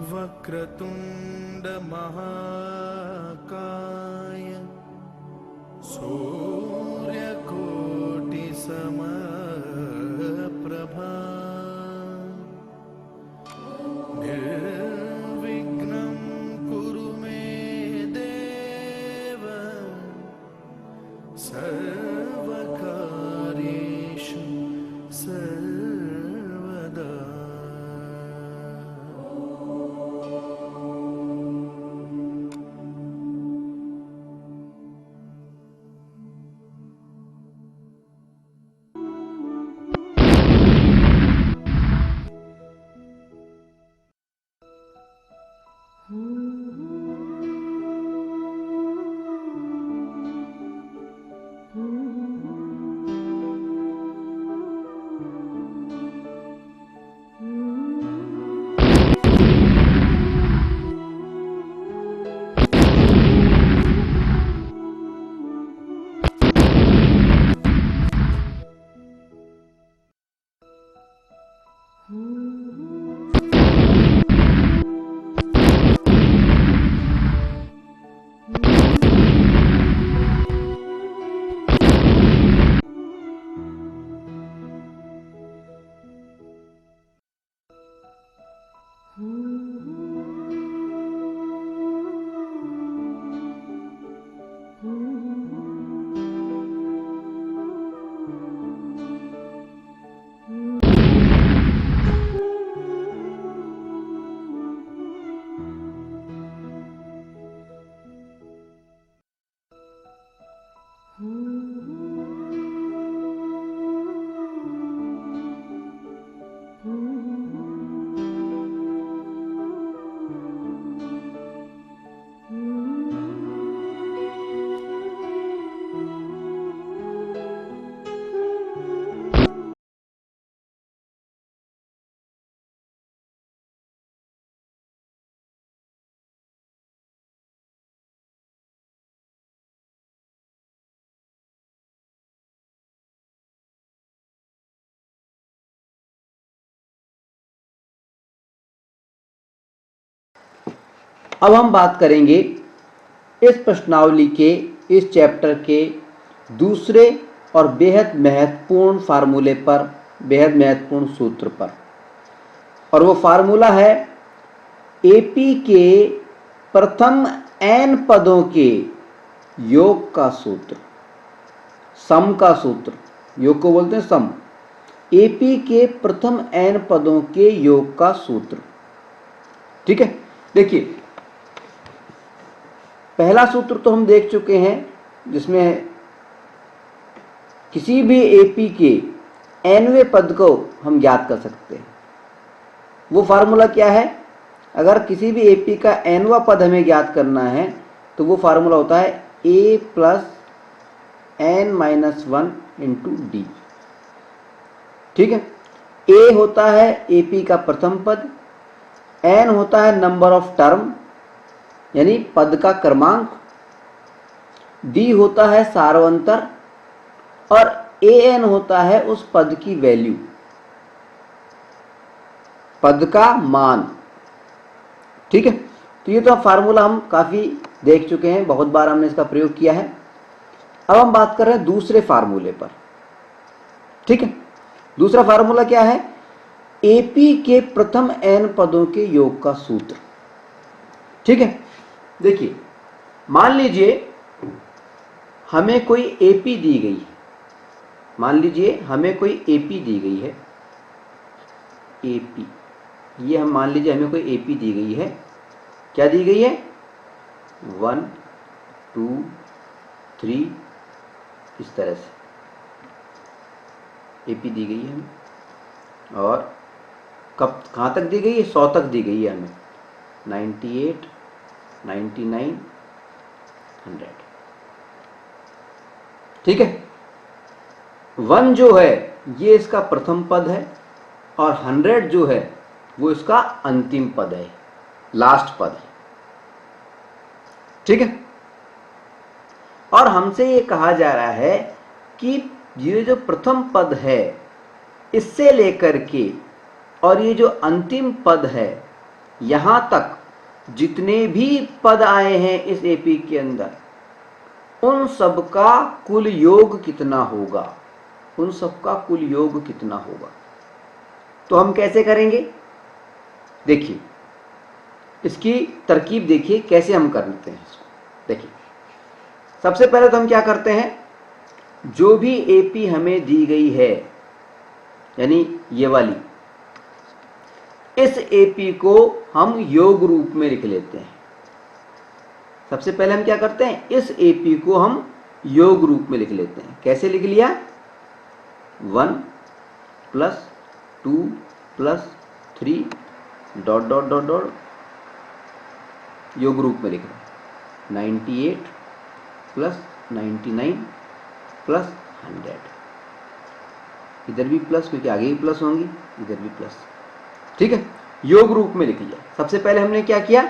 वक्रतुंड महाकाय सूर्यकोटि समप्रभा निर्विघ्नं कुरु मे देव सर्वकार्येषु सर्वदा। अब हम बात करेंगे इस प्रश्नावली के इस चैप्टर के दूसरे और बेहद महत्वपूर्ण फार्मूले पर, बेहद महत्वपूर्ण सूत्र पर। और वो फार्मूला है एपी के प्रथम n पदों के योग का सूत्र, सम का सूत्र। योग को बोलते हैं सम। एपी के प्रथम n पदों के योग का सूत्र। ठीक है, देखिए पहला सूत्र तो हम देख चुके हैं, जिसमें किसी भी एपी के nवें पद को हम ज्ञात कर सकते हैं। वो फार्मूला क्या है? अगर किसी भी एपी का nवां पद हमें ज्ञात करना है तो वो फार्मूला होता है a plus n-1 into D. ठीक है, a होता है एपी का प्रथम पद, n होता है नंबर ऑफ टर्म यानी पद का क्रमांक, d होता है सारवंतर और an होता है उस पद की वैल्यू, पद का मान। ठीक है, तो ये तो फार्मूला हम काफी देख चुके हैं, बहुत बार हमने इसका प्रयोग किया है। अब हम बात कर रहे हैं दूसरे फार्मूले पर। ठीक है, दूसरा फार्मूला क्या है? एपी के प्रथम n पदों के योग का सूत्र। ठीक है, देखिए मान लीजिए हमें कोई एपी दी गई है, मान लीजिए हमें कोई एपी दी गई है, एपी, ये हम मान लीजिए हमें कोई एपी दी गई है। क्या दी गई है? 1 2 3, इस तरह से एपी दी गई है हमें। और कब कहाँ तक दी गई है? 100 तक दी गई है हमें, 98 99 100। ठीक है, 1 जो है ये इसका प्रथम पद है और 100 जो है वो इसका अंतिम पद है, लास्ट पद है। ठीक है, और हमसे ये कहा जा रहा है कि ये जो प्रथम पद है इससे लेकर के और ये जो अंतिम पद है यहां तक जितने भी पद आए हैं इस एपी के अंदर, उन सब का कुल योग कितना होगा, उन सब का कुल योग कितना होगा। तो हम कैसे करेंगे, देखिए इसकी तरकीब देखिए कैसे हम करते हैं इसको। देखिए सबसे पहले तो हम क्या करते हैं, जो भी एपी हमें दी गई है, यानी ये वाली, इस एपी को हम योग रूप में लिख लेते हैं। सबसे पहले हम क्या करते हैं, इस एपी को हम योग रूप में लिख लेते हैं। कैसे लिख लिया, 1 plus 2 plus 3 dot dot dot dot, योग रूप में लिख रहे हैं 98 प्लस 99 प्लस 100। इधर भी प्लस, क्योंकि आगे भी प्लस होंगी, इधर भी प्लस। ठीक है, योग रूप में लिख लिया। सबसे पहले हमने क्या किया,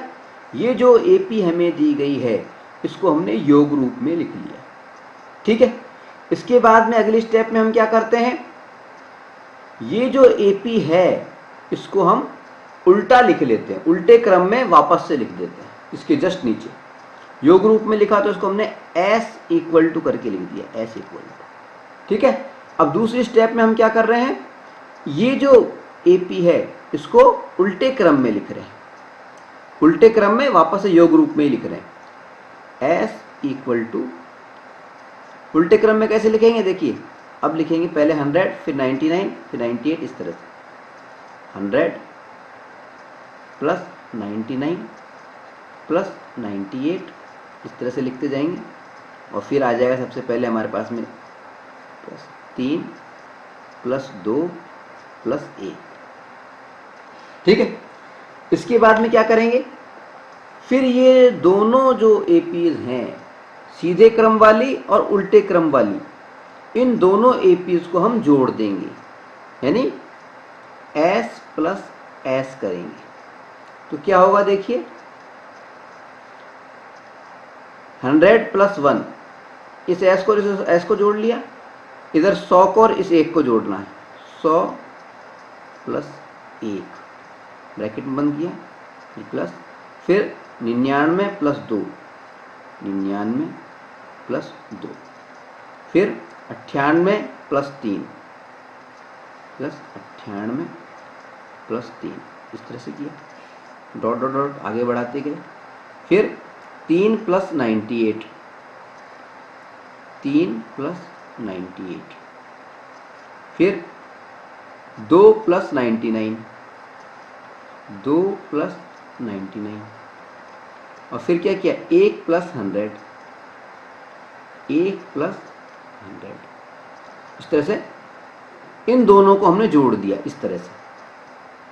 ये जो एपी हमें दी गई है इसको हमने योग रूप में लिख लिया। ठीक है, इसके बाद में अगली स्टेप में हम क्या करते हैं, ये जो एपी है इसको हम उल्टा लिख लेते हैं, उल्टे क्रम में वापस से लिख देते हैं। इसके जस्ट नीचे योग रूप में लिखा तो इसको हमने एस इक्वल टू करके लिख दिया, एस इक्वल टू। ठीक है, अब दूसरी स्टेप में हम क्या कर रहे हैं, ये जो एपी है इसको उल्टे क्रम में लिख रहे हैं, उल्टे क्रम में वापस से योग रूप में ही लिख रहे हैं, एस इक्वल टू। उल्टे क्रम में कैसे लिखेंगे, देखिए अब लिखेंगे पहले 100 फिर 99 फिर 98, इस तरह से 100 प्लस 99 प्लस 98, इस तरह से लिखते जाएंगे। और फिर आ जाएगा सबसे पहले हमारे पास में प्लस 3 प्लस 2 प्लस 1। ठीक है, इसके बाद में क्या करेंगे, फिर ये दोनों जो एपीज हैं, सीधे क्रम वाली और उल्टे क्रम वाली, इन दोनों एपीज को हम जोड़ देंगे, यानी एस प्लस एस करेंगे। तो क्या होगा, देखिए 100 प्लस 1, इस एस को जोड़ लिया, इधर 100 को और इस 1 को जोड़ना है, 100 प्लस 1 ब्रैकेट में बंद किया, प्लस फिर 99 प्लस 2, 99 प्लस 2, फिर 98 प्लस 3 प्लस 98 प्लस 3, इस तरह से किया, डॉट डॉट डॉट आगे बढ़ाते गए। फिर 3 प्लस 98, 3 प्लस 98, फिर 2 प्लस 99, 2 प्लस 99, और फिर क्या किया, 1 प्लस 100, 1 प्लस 100। इस तरह से इन दोनों को हमने जोड़ दिया, इस तरह से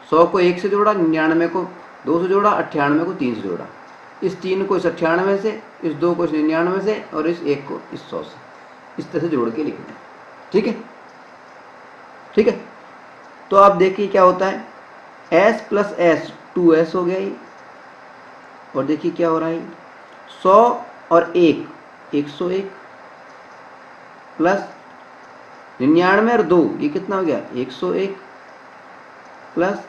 100 को 1 से जोड़ा, 99 को 2 से जोड़ा, 98 को 3 से जोड़ा, इस 3 को इस 98 से, इस 2 को इस 99 से, और इस 1 को इस 100 से, इस तरह से जोड़ के लिखना है। ठीक है, ठीक है, तो आप देखिए क्या होता है, s प्लस एस 2s हो गया ये, और देखिए क्या हो रहा है, 100 और 1 101 प्लस 99 और 2, ये कितना हो गया, 101 प्लस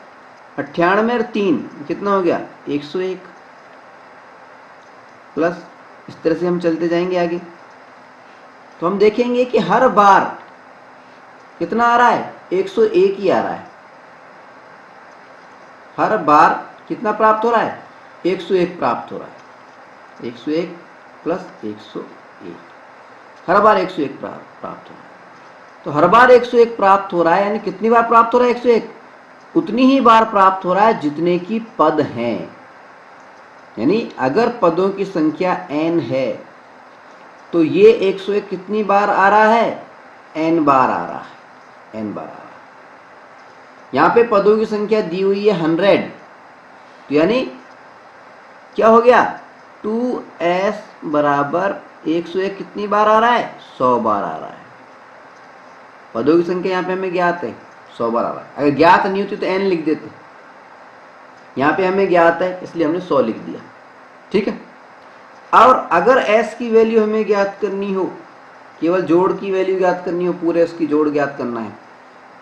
98 और 3, कितना हो गया, 101 प्लस, इस तरह से हम चलते जाएंगे आगे। तो हम देखेंगे कि हर बार कितना आ रहा है, 101 ही आ रहा है, हर बार कितना प्राप्त हो रहा है, 101 प्राप्त हो रहा है, 101 प्लस 101, हर बार 101 प्राप्त हो रहा है। तो हर बार 101 प्राप्त हो रहा है, यानी कितनी बार प्राप्त हो रहा है 101, उतनी ही बार प्राप्त हो रहा है जितने की पद हैं। यानी अगर पदों की संख्या n है तो ये 101 कितनी बार आ रहा है, n बार आ रहा है, n बार आ रहा है। यहां पे पदों की संख्या दी हुई है 100, तो यानी क्या हो गया, 2s बराबर 101 कितनी बार आ रहा है, 100 बार आ रहा है। पदों की संख्या यहाँ पे हमें ज्ञात है, 100 बार आ रहा है। अगर ज्ञात नहीं होती तो n लिख देते, यहाँ पे हमें ज्ञात है इसलिए हमने 100 लिख दिया। ठीक है, और अगर s की वैल्यू हमें ज्ञात करनी हो, केवल जोड़ की वैल्यू ज्ञात करनी हो, पूरे s की जोड़ ज्ञात करना है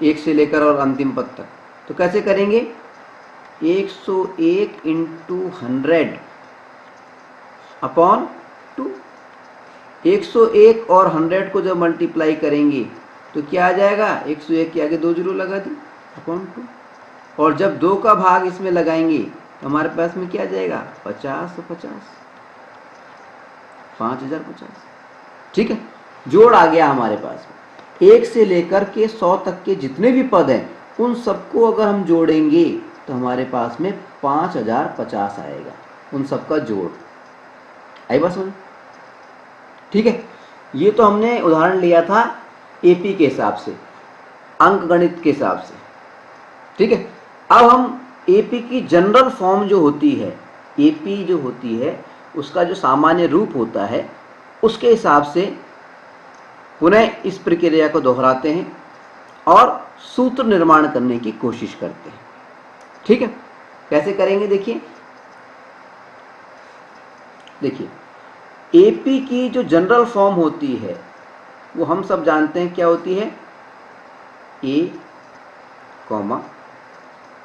1 से लेकर और अंतिम पद तक, तो कैसे करेंगे, 101 इंटू 100 अपॉन 2। 101 और 100 को जब मल्टीप्लाई करेंगे तो क्या आ जाएगा, 101 के आगे 2 जीरो लगा दी अपॉन 2, और जब 2 का भाग इसमें लगाएंगे तो हमारे पास में क्या आ जाएगा, 50 50, 5050। ठीक है, जोड़ आ गया हमारे पास में। 1 से लेकर के 100 तक के जितने भी पद हैं उन सबको अगर हम जोड़ेंगे तो हमारे पास में 5050 आएगा, उन सबका जोड़। आई बात समझ? ठीक है, ये तो हमने उदाहरण लिया था एपी के हिसाब से, अंक गणित के हिसाब से। ठीक है, अब हम एपी की जनरल फॉर्म जो होती है, एपी जो होती है उसका जो सामान्य रूप होता है, उसके हिसाब से पुनः इस प्रक्रिया को दोहराते हैं और सूत्र निर्माण करने की कोशिश करते हैं। ठीक है, कैसे करेंगे देखिए। देखिए, एपी की जो जनरल फॉर्म होती है वो हम सब जानते हैं क्या होती है, ए कॉमा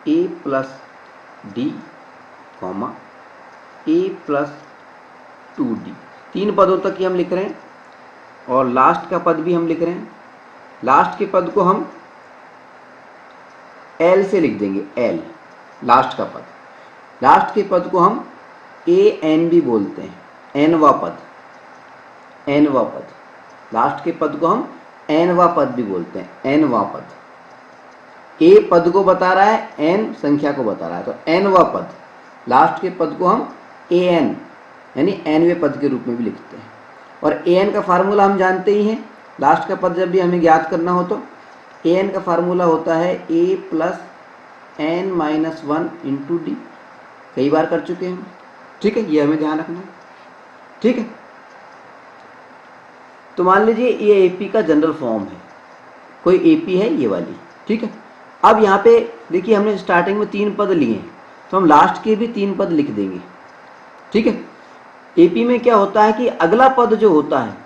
ए प्लस डी कॉमा ए प्लस 2d। 3 पदों तक ही हम लिख रहे हैं और लास्ट का पद भी हम लिख रहे हैं। लास्ट के पद को हम एल से लिख देंगे, एल लास्ट का पद। लास्ट के पद को हम ए एन भी बोलते हैं, एनवा पद, एनवा पद। लास्ट के पद को हम एनवा पद भी बोलते हैं, एनवा पद। ए पद को बता रहा है, एन संख्या को बता रहा है, तो एनवा पद। लास्ट के पद को हम ए एन यानी एनवे पद के रूप में भी लिखते हैं। और ए एन का फार्मूला हम जानते ही हैं, लास्ट का पद जब भी हमें ज्ञात करना हो तो ए एन का फार्मूला होता है A plus N minus 1 into D. कई बार कर चुके हैं हम। ठीक है, ये हमें ध्यान रखना है। ठीक है, तो मान लीजिए ये एपी का जनरल फॉर्म है, कोई एपी है ये वाली। ठीक है, अब यहाँ पे देखिए हमने स्टार्टिंग में 3 पद लिए हैं तो हम लास्ट के भी 3 पद लिख देंगे। ठीक है, एपी में क्या होता है कि अगला पद जो होता है,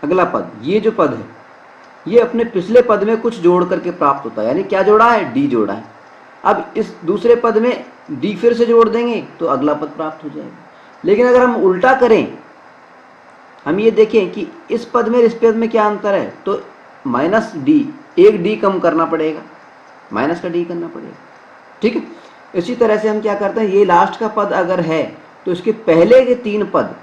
अगला पद, ये जो पद है ये अपने पिछले पद में कुछ जोड़ करके प्राप्त होता है। यानी क्या जोड़ा है, डी जोड़ा है। अब इस दूसरे पद में डी फिर से जोड़ देंगे तो अगला पद प्राप्त हो जाएगा। लेकिन अगर हम उल्टा करें, हम ये देखें कि इस पद में इस पद में क्या अंतर है, तो माइनस डी, एक डी कम करना पड़ेगा, माइनस का डी करना पड़ेगा। ठीक है, इसी तरह से हम क्या करते हैं, ये लास्ट का पद अगर है तो इसके पहले के 3 पद,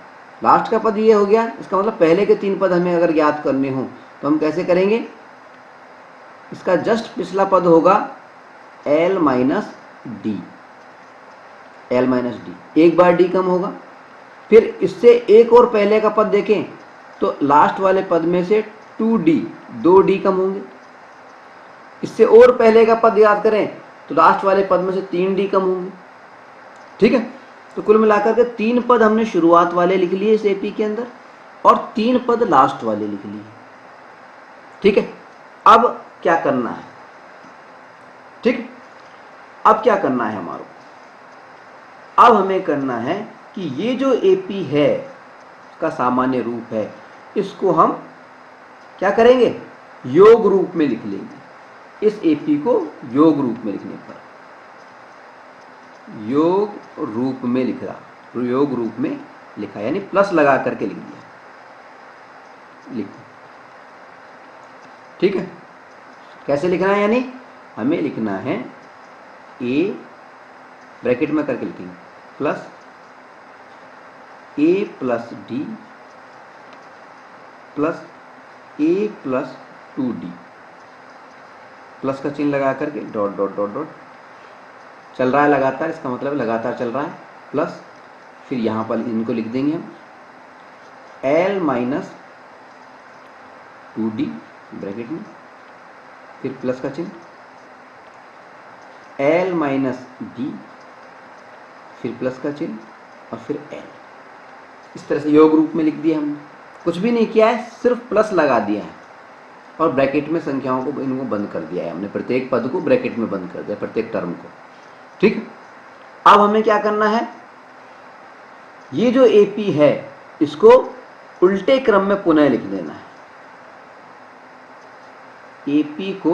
लास्ट का पद ये हो गया, इसका मतलब पहले के 3 पद हमें अगर ज्ञात करने हो तो हम कैसे करेंगे, इसका जस्ट पिछला पद होगा L minus D, L minus D, एक बार डी कम होगा। फिर इससे एक और पहले का पद देखें तो लास्ट वाले पद में से 2d, 2d कम होंगे। इससे और पहले का पद याद करें तो लास्ट वाले पद में से 3d कम होंगे। ठीक है, तो कुल मिलाकर के 3 पद हमने शुरुआत वाले लिख लिए इस एपी के अंदर और 3 पद लास्ट वाले लिख लिए। ठीक है, अब क्या करना है, ठीक है, अब क्या करना है हमारे को, अब हमें करना है कि ये जो एपी है का सामान्य रूप है, इसको हम क्या करेंगे, योग रूप में लिख लेंगे। इस एपी को योग रूप में लिखने पर, योग रूप में लिख रहा, योग रूप में लिखा यानी प्लस लगा करके लिख दिया, लिखो। ठीक है, कैसे लिखना है, यानी हमें लिखना है ए ब्रैकेट में करके लिखेंगे प्लस ए प्लस डी प्लस ए प्लस 2d, प्लस का चिन्ह लगा करके डॉट डॉट डॉट डॉट चल रहा है लगातार, इसका मतलब लगातार चल रहा है, प्लस फिर यहाँ पर इनको लिख देंगे हम एल माइनस 2d ब्रैकेट में, फिर प्लस का चिन्ह एल माइनस डी, फिर प्लस का चिन्ह और फिर एल। इस तरह से योग रूप में लिख दिया हमने, कुछ भी नहीं किया है, सिर्फ प्लस लगा दिया है और ब्रैकेट में संख्याओं को इनको बंद कर दिया है हमने, प्रत्येक पद को ब्रैकेट में बंद कर दिया, प्रत्येक टर्म को। ठीक, अब हमें क्या करना है, ये जो एपी है इसको उल्टे क्रम में पुनः लिख देना है। एपी को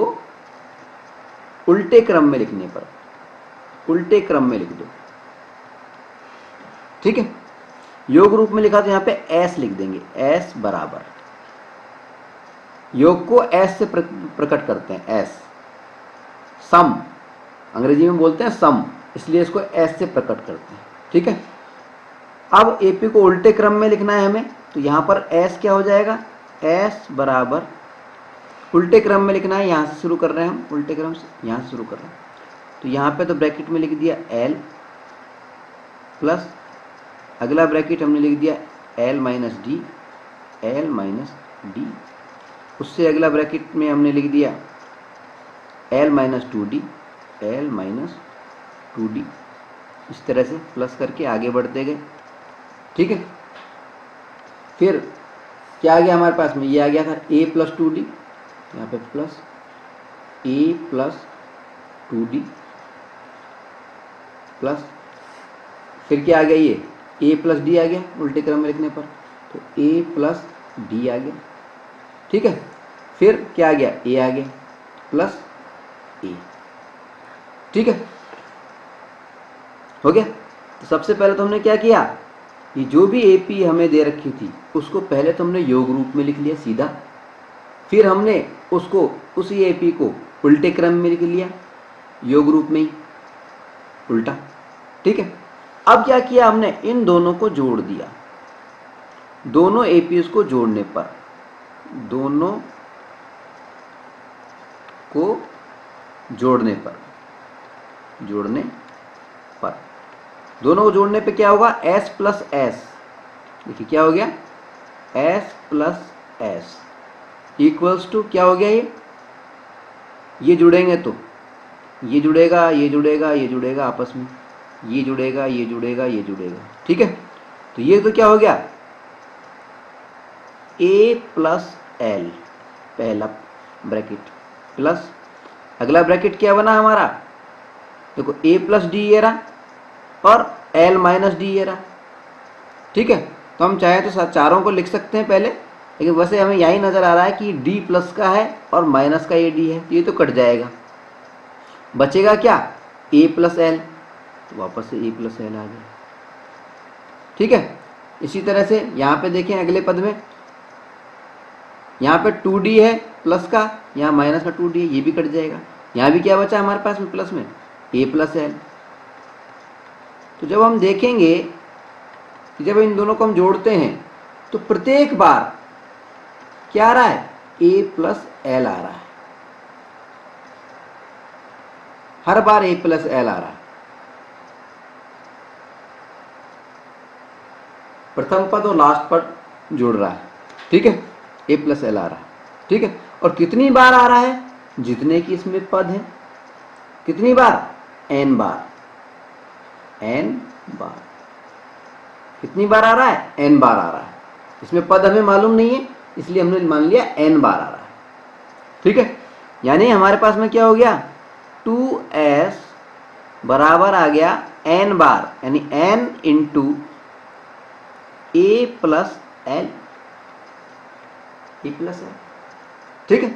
उल्टे क्रम में लिखने पर उल्टे क्रम में लिख दो। ठीक है, योग रूप में लिखा तो यहां पे एस लिख देंगे, एस बराबर, योग को एस से प्रकट करते हैं, एस सम, अंग्रेजी में बोलते हैं सम, इसलिए इसको एस से प्रकट करते हैं। ठीक है, अब एपी को उल्टे क्रम में लिखना है हमें, तो यहां पर एस क्या हो जाएगा, एस बराबर, उल्टे क्रम में लिखना है, यहां से शुरू कर रहे हैं हम, उल्टे क्रम से यहां से शुरू कर रहे हैं, तो यहां पे तो ब्रैकेट में लिख दिया एल प्लस अगला ब्रैकेट हमने लिख दिया L minus D, L minus D, उससे अगला ब्रैकेट में हमने लिख दिया L minus two D, L minus two D, इस तरह से प्लस करके आगे बढ़ते गए। ठीक है, फिर क्या आ गया हमारे पास में, ये आ गया था ए प्लस टू डी, यहाँ पे प्लस ए प्लस टू डी प्लस, फिर क्या आ गया, ये ए प्लस डी आ गया उल्टे क्रम में लिखने पर, तो ए प्लस डी आ गया। ठीक है, फिर क्या आ गया, ए आ गया प्लस ए। ठीक है, हो गया। तो सबसे पहले तो हमने क्या किया, ये जो भी एपी हमें दे रखी थी उसको पहले तो हमने योग रूप में लिख लिया सीधा, फिर हमने उसको उसी एपी को उल्टे क्रम में लिख लिया, योग रूप में ही उल्टा। ठीक है, अब क्या किया हमने, इन दोनों को जोड़ दिया, दोनों एपीएस को जोड़ने पर, दोनों को जोड़ने पर, जोड़ने पर, दोनों को जोड़ने पे क्या होगा, s प्लस एस, देखिए क्या हो गया, s plus S equals to क्या हो गया, ये जुड़ेंगे तो ये जुड़ेगा, ये जुड़ेगा, ये जुड़ेगा आपस में, ये जुड़ेगा, ये जुड़ेगा, ये जुड़ेगा। ठीक है, तो ये तो क्या हो गया, a प्लस एल पहला ब्रैकेट प्लस अगला ब्रैकेट क्या बना हमारा, देखो a प्लस डी ये रहा और l माइनस डी ये रहा। ठीक है, तो हम चाहे तो चारों को लिख सकते हैं पहले, लेकिन वैसे हमें यही नजर आ रहा है कि d प्लस का है और माइनस का ये d है, तो ये तो कट जाएगा, बचेगा क्या, a प्लस एल, तो वापस से a प्लस एल आ गया। ठीक है, इसी तरह से यहाँ पे देखें अगले पद में, यहाँ पे 2d है प्लस का, यहाँ माइनस का 2d है, ये भी कट जाएगा, यहाँ भी क्या बचा हमारे पास में प्लस में, a प्लस एल। तो जब हम देखेंगे कि जब इन दोनों को हम जोड़ते हैं तो प्रत्येक बार क्या आ रहा है, a प्लस एल आ रहा है, हर बार a प्लस एल आ रहा है, प्रथम पद और लास्ट पद जुड़ रहा है। ठीक है, a प्लस एल आ रहा है। ठीक है, और कितनी बार आ रहा है, जितने की इसमें पद है, कितनी बार, n बार, n बार, कितनी बार आ रहा है, n बार आ रहा है, इसमें पद हमें मालूम नहीं है इसलिए हमने मान लिया n बार आ रहा है। ठीक है, यानी हमारे पास में क्या हो गया, 2s बराबर आ गया n बार, यानी n into a plus L, A plus L. ठीक है,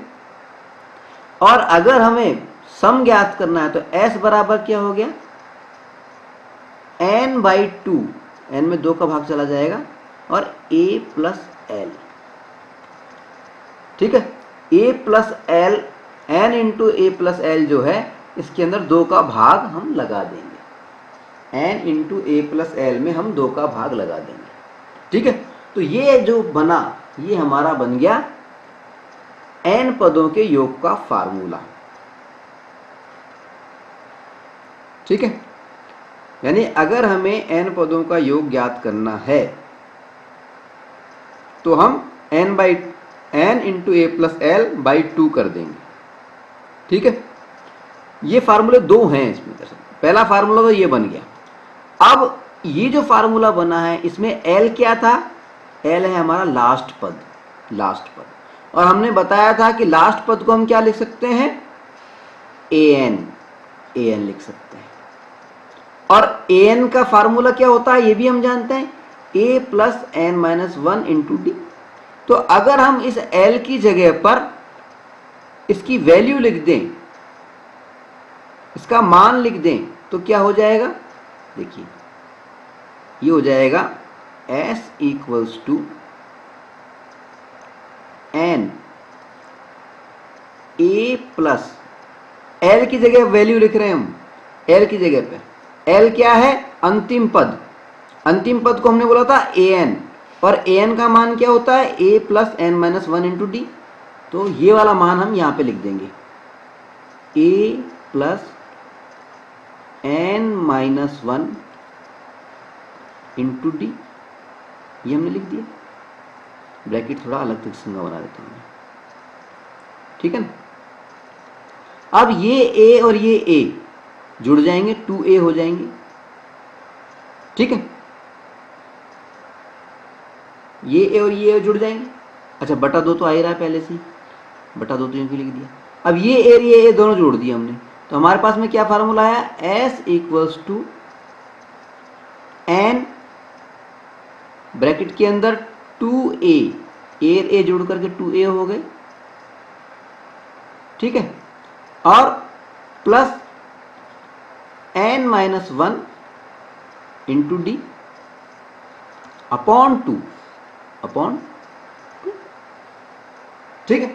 और अगर हमें सम ज्ञात करना है तो s बराबर क्या हो गया, n बाई 2, n में 2 का भाग चला जाएगा, और a प्लस एल। ठीक है, a plus L, n into a plus L जो है इसके अंदर 2 का भाग हम लगा देंगे, n into a plus L में हम 2 का भाग लगा देंगे। ठीक है, तो ये जो बना, ये हमारा बन गया n पदों के योग का फार्मूला। ठीक है, यानी अगर हमें n पदों का योग ज्ञात करना है तो हम n into a plus L by 2 कर देंगे। ठीक है, ये फार्मूले 2 हैं इसमें, पहला फार्मूला तो ये बन गया। अब ये जो फार्मूला बना है इसमें l क्या था, l है हमारा लास्ट पद, लास्ट पद, और हमने बताया था कि लास्ट पद को हम क्या लिख सकते हैं, an लिख सकते हैं, और an का फार्मूला क्या होता है ये भी हम जानते हैं, a plus n minus 1 into D. तो अगर हम इस l की जगह पर इसकी वैल्यू लिख दें, इसका मान लिख दें, तो क्या हो जाएगा, देखिए ये हो जाएगा S equals to N A plus, L की जगह वैल्यू लिख रहे हैं हम, L की जगह पे L क्या है, अंतिम पद, अंतिम पद को हमने बोला था an, और an का मान क्या होता है, a plus n minus one into D. तो ये वाला मान हम यहां पे लिख देंगे, a plus n minus one into D, ये हमने लिख दिया। ब्रैकेट थोड़ा अलग किस्म का बना देता हूं, ठीक है ना। अब ये a और ये a जुड़ जाएंगे, 2a हो जाएंगे, ठीक है। ये a और ये a जुड़ जाएंगे। अच्छा, बटा 2 तो आ ही रहा है पहले से ही, बटा 2 तो यूं लिख दिया। अब ये a और ये a दोनों जोड़ दिए हमने, तो हमारे पास में क्या फार्मूला आया, S equals to n bracket के अंदर 2a, a और a जोड़ करके 2a हो गए, ठीक है, और plus n minus one into D upon two, ठीक है।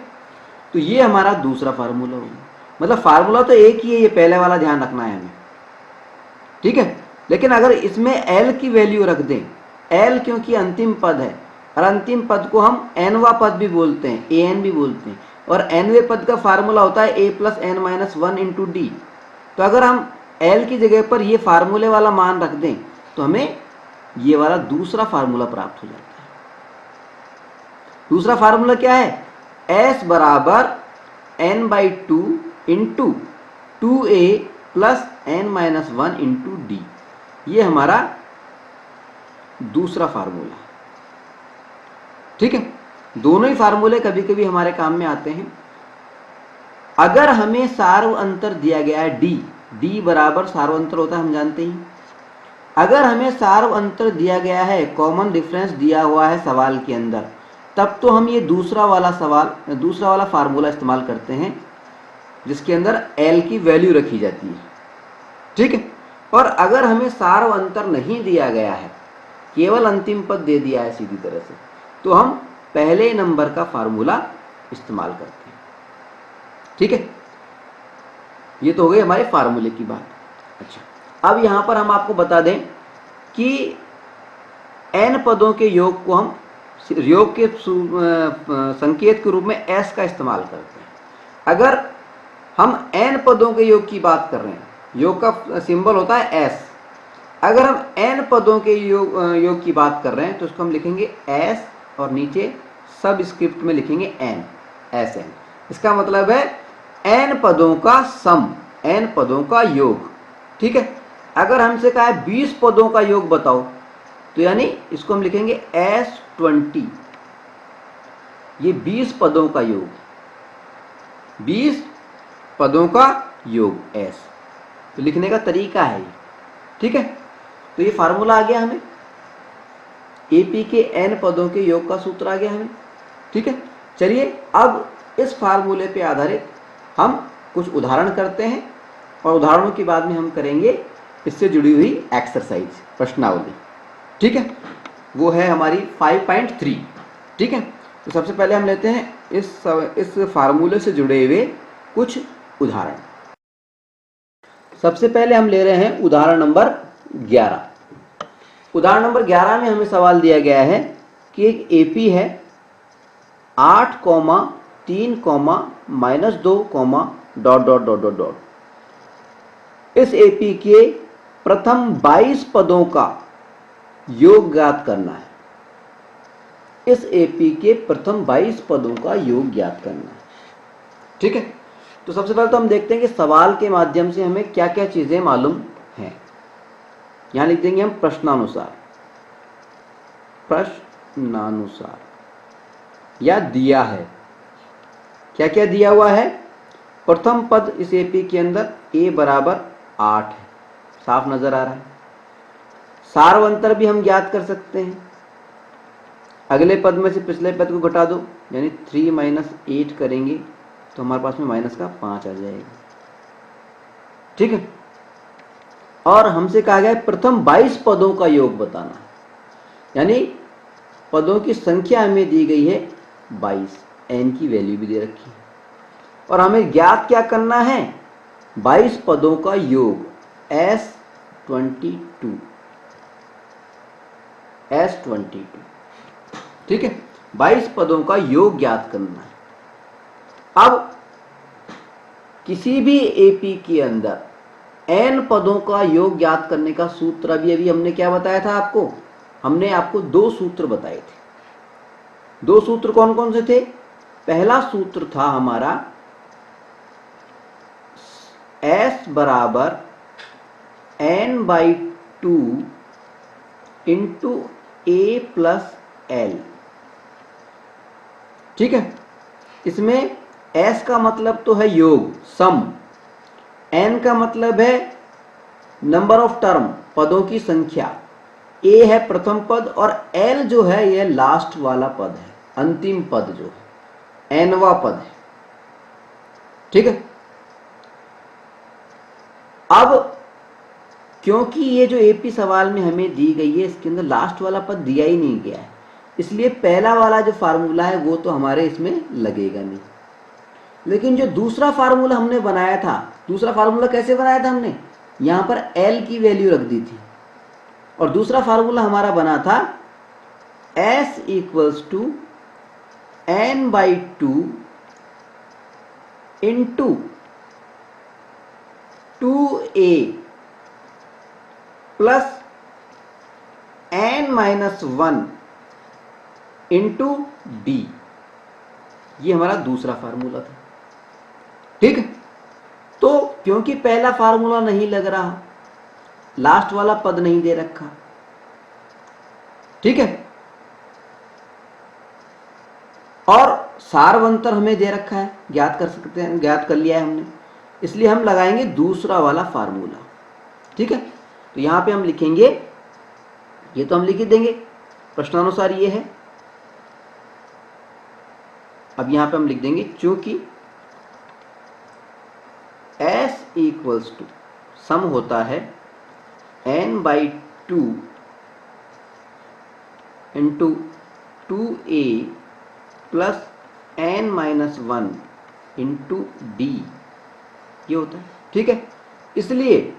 तो ये हमारा दूसरा फार्मूला होगा। मतलब फार्मूला तो एक ही है, ये पहले वाला ध्यान रखना है हमें, ठीक है। लेकिन अगर इसमें l की वैल्यू रख दें, l क्योंकि अंतिम पद है, और अंतिम पद को हम nवा पद भी बोलते हैं, an भी बोलते हैं, और nवे पद का फार्मूला होता है a plus n minus one into D. तो अगर हम l की जगह पर ये फार्मूले वाला मान रख दें तो हमें ये वाला दूसरा फार्मूला प्राप्त हो जाता है। दूसरा फार्मूला क्या है, s बराबर n by two into 2a plus n minus one into D, ये हमारा दूसरा फार्मूला, ठीक है। दोनों ही फार्मूले कभी कभी हमारे काम में आते हैं। अगर हमें सार्व अंतर दिया गया है d बराबर सार्व अंतर होता है, हम जानते ही। अगर हमें सार्व अंतर दिया गया है, कॉमन डिफरेंस दिया हुआ है सवाल के अंदर, तब तो हम ये दूसरा वाला फार्मूला इस्तेमाल करते हैं जिसके अंदर l की वैल्यू रखी जाती है, ठीक है। और अगर हमें सार्व अंतर नहीं दिया गया है, केवल अंतिम पद दे दिया है सीधी तरह से, तो हम पहले नंबर का फार्मूला इस्तेमाल करते हैं, ठीक है। ये तो हो गई हमारे फार्मूले की बात। अच्छा, अब यहां पर हम आपको बता दें कि n पदों के योग को हम योग के संकेत के रूप में s का इस्तेमाल करते हैं। अगर हम n पदों के योग की बात कर रहे हैं, योग का सिंबल होता है s, अगर हम n पदों के योग की बात कर रहे हैं तो उसको हम लिखेंगे s और नीचे सब स्क्रिप्ट में लिखेंगे n, sn। इसका मतलब है n पदों का सम, n पदों का योग, ठीक है। अगर हमसे कहा है 20 पदों का योग बताओ, तो यानी इसको हम लिखेंगे s20, ये 20 पदों का योग, 20 पदों का योग s, तो लिखने का तरीका है ये, ठीक है। तो ये फार्मूला आ गया हमें, AP के n पदों के योग का सूत्र आ गया हमें, ठीक है। चलिए अब इस फार्मूले पे आधारित हम कुछ उदाहरण करते हैं, और उदाहरणों के बाद में हम करेंगे इससे जुड़ी हुई एक्सरसाइज, प्रश्नावली, ठीक है। वो है हमारी 5.3, ठीक है। तो सबसे पहले हम लेते हैं इस फार्मूले से जुड़े हुए कुछ उदाहरण। सबसे पहले हम ले रहे हैं उदाहरण नंबर 11। उदाहरण नंबर 11 में हमें सवाल दिया गया है कि एक AP है 8, 3, -2, dot dot dot dot dot. इस AP के प्रथम 22 पदों का योग ज्ञात करना है। इस AP के प्रथम 22 पदों का योग ज्ञात करना है, ठीक है। तो सबसे पहले तो हम देखते हैं कि सवाल के माध्यम से हमें क्या क्या चीजें मालूम हैं। यहां लिख देंगे हम प्रश्नानुसार, या दिया है। क्या क्या दिया हुआ है, प्रथम पद इस AP के अंदर a बराबर 8 है, साफ नजर आ रहा है। सार्व अंतर भी हम ज्ञात कर सकते हैं, अगले पद में से पिछले पद को घटा दो, यानी 3 माइनस 8 करेंगे तो हमारे पास में माइनस का 5 आ जाएगा, ठीक है। और हमसे कहा गया है प्रथम 22 पदों का योग बताना, यानी पदों की संख्या हमें दी गई है 22, n की वैल्यू भी दे रखी है और हमें ज्ञात क्या करना है 22 पदों का योग S22, ठीक है, 22 पदों का योग ज्ञात करना है। अब किसी भी एपी के अंदर n पदों का योग ज्ञात करने का सूत्र अभी हमने क्या बताया था आपको, हमने आपको दो सूत्र बताए थे। दो सूत्र कौन कौन से थे? पहला सूत्र था हमारा S बराबर n/2 into a plus l, ठीक है। इसमें S का मतलब तो है योग, सम, n का मतलब है नंबर ऑफ टर्म, पदों की संख्या, a है प्रथम पद और l जो है यह लास्ट वाला पद है, अंतिम पद जो है, nवा पद है, ठीक है। अब क्योंकि ये जो एपी सवाल में हमें दी गई है इसके अंदर लास्ट वाला पद दिया ही नहीं गया है, इसलिए पहला वाला जो फार्मूला है वो तो हमारे इसमें लगेगा नहीं। लेकिन जो दूसरा फार्मूला हमने बनाया था, दूसरा फार्मूला कैसे बनाया था हमने, यहां पर l की वैल्यू रख दी थी और दूसरा फार्मूला हमारा बना था S equals to n/2 into 2a plus n-1 into d, ये हमारा दूसरा फार्मूला था, ठीक है। तो क्योंकि पहला फार्मूला नहीं लग रहा, लास्ट वाला पद नहीं दे रखा, ठीक है, और सारवंतर हमें दे रखा है, ज्ञात कर सकते हैं, ज्ञात कर लिया है हमने, इसलिए हम लगाएंगे दूसरा वाला फार्मूला, ठीक है। तो यहां पे हम लिखेंगे, ये तो हम लिख ही देंगे, प्रश्नानुसार ये है। अब यहां पे हम लिख देंगे चूंकि S इक्वल्स टू सम होता है n/2 into 2a plus n-1 into d, ये होता है, ठीक है। इसलिए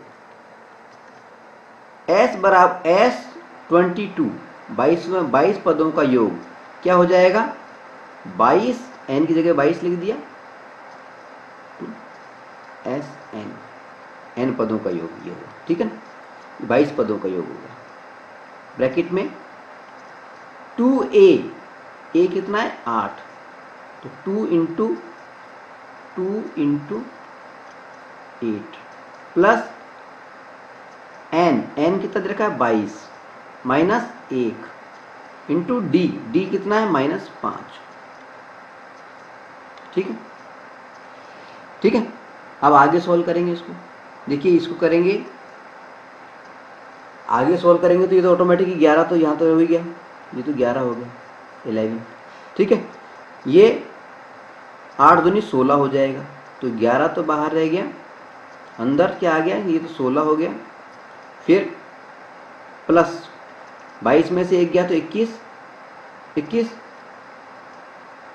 S बराबर S22 22 पदों का योग क्या हो जाएगा, 22, n की जगह 22 लिख दिया, SN, n पदों का योग ये होगा, ठीक है ना, 22 पदों का योग होगा। ब्रैकेट में 2a, a कितना है 8, तो 2 इंटू 8 प्लस n कितना दे रखा है 22 माइनस 1 इंटू d कितना है -5, ठीक है, ठीक है। अब आगे सॉल्व करेंगे इसको, देखिए इसको करेंगे, आगे सॉल्व करेंगे तो ये तो ऑटोमेटिक 11 तो यहाँ तो हो ही गया, ये तो 11 हो गया, 11, ठीक है। ये 8 दूनी 16 हो जाएगा, तो 11 तो बाहर रह गया, अंदर क्या आ गया, ये तो 16 हो गया, फिर प्लस 22 में से 1 गया तो 21,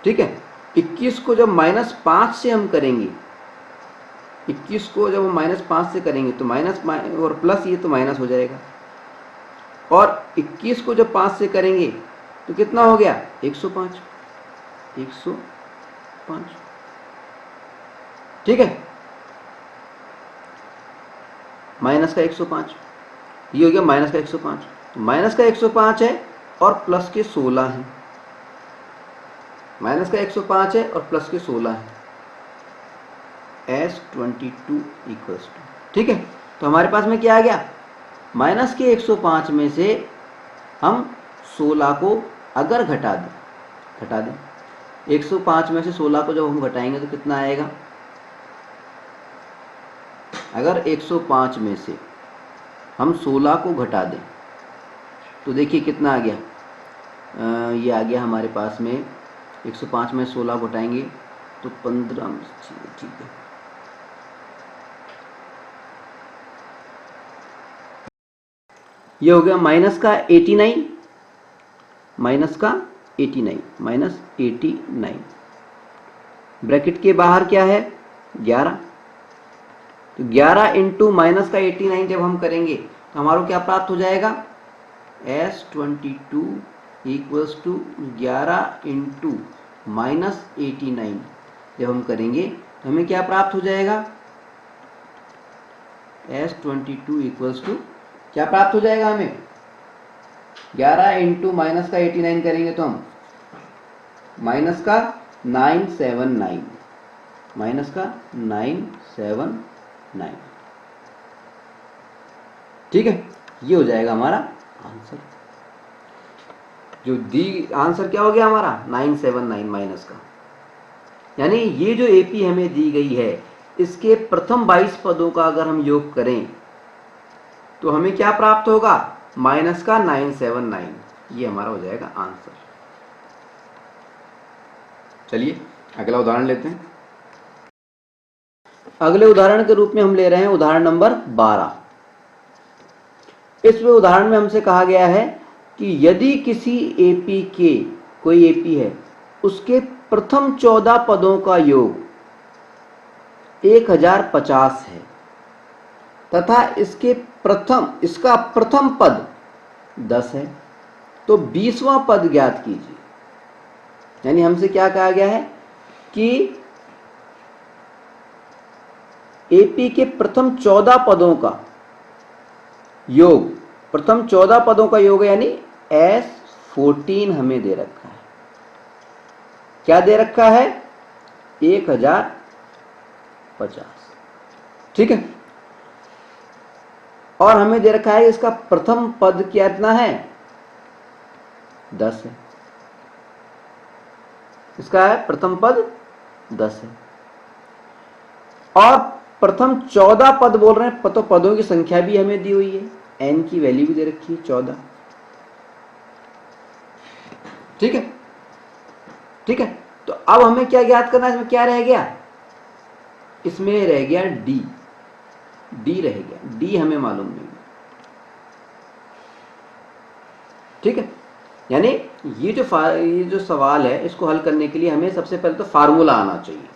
ठीक है। 21 को जब -5 से हम करेंगे, 21 को जब हम -5 से करेंगे तो माइनस और प्लस, ये तो माइनस हो जाएगा, और 21 को जब 5 से करेंगे तो कितना हो गया 105, ठीक है, माइनस का 105, ये हो गया माइनस का 105, तो माइनस का 105 है और प्लस के 16 है, माइनस का 105 है और प्लस के 16 है, S22 इक्वल्स टू, ठीक है। तो हमारे पास में क्या आ गया, माइनस के 105 में से हम 16 को अगर घटा दें 105 में से 16 को जब हम घटाएंगे तो कितना आएगा, अगर 105 में से हम 16 को घटा दें तो देखिए कितना आ गया, ये आ गया हमारे पास में 105 में 16 घटाएंगे तो 15, ठीक है, ये हो गया माइनस का 89, माइनस का 89, माइनस 89। ब्रैकेट के बाहर क्या है 11, तो 11 इंटू माइनस का 89 जब हम करेंगे तो हमारा क्या प्राप्त हो जाएगा, S22 equals to 11 into minus 89 जब हम करेंगे तो हमें क्या प्राप्त हो जाएगा, S22 इक्वल्स टू क्या प्राप्त हो जाएगा हमें, 11 इंटू माइनस का 89 करेंगे तो हम माइनस का 979, माइनस का 979, ठीक है। ये हो जाएगा हमारा आंसर, जो दी आंसर क्या हो गया हमारा 979 माइनस का। यानी ये जो एपी हमें दी गई है इसके प्रथम 22 पदों का अगर हम योग करें तो हमें क्या प्राप्त होगा, माइनस का 979, ये हमारा हो जाएगा आंसर। चलिए अगला उदाहरण लेते हैं। अगले उदाहरण के रूप में हम ले रहे हैं उदाहरण नंबर 12। इस उदाहरण में हमसे कहा गया है कि यदि किसी एपी के, कोई एपी है, उसके प्रथम 14 पदों का योग 1050 है तथा इसका प्रथम पद 10 है, तो 20वां पद ज्ञात कीजिए। यानी हमसे क्या कहा गया है कि एपी के प्रथम 14 पदों का योग, प्रथम 14 पदों का योग है, यानी S14 हमें दे रखा है। क्या दे रखा है, 1050, ठीक है। और हमें दे रखा है इसका प्रथम पद कितना है, 10 है। इसका है प्रथम पद 10 है और प्रथम 14 पद बोल रहे हैं, तो पदों की संख्या भी हमें दी हुई है, n की वैल्यू भी दे रखी है 14, ठीक है, ठीक है। तो अब हमें क्या ज्ञात करना है, इसमें क्या रह गया, इसमें रह गया d, d रह गया, d हमें मालूम नहीं, ठीक है। यानी ये जो सवाल है इसको हल करने के लिए हमें सबसे पहले तो फार्मूला आना चाहिए।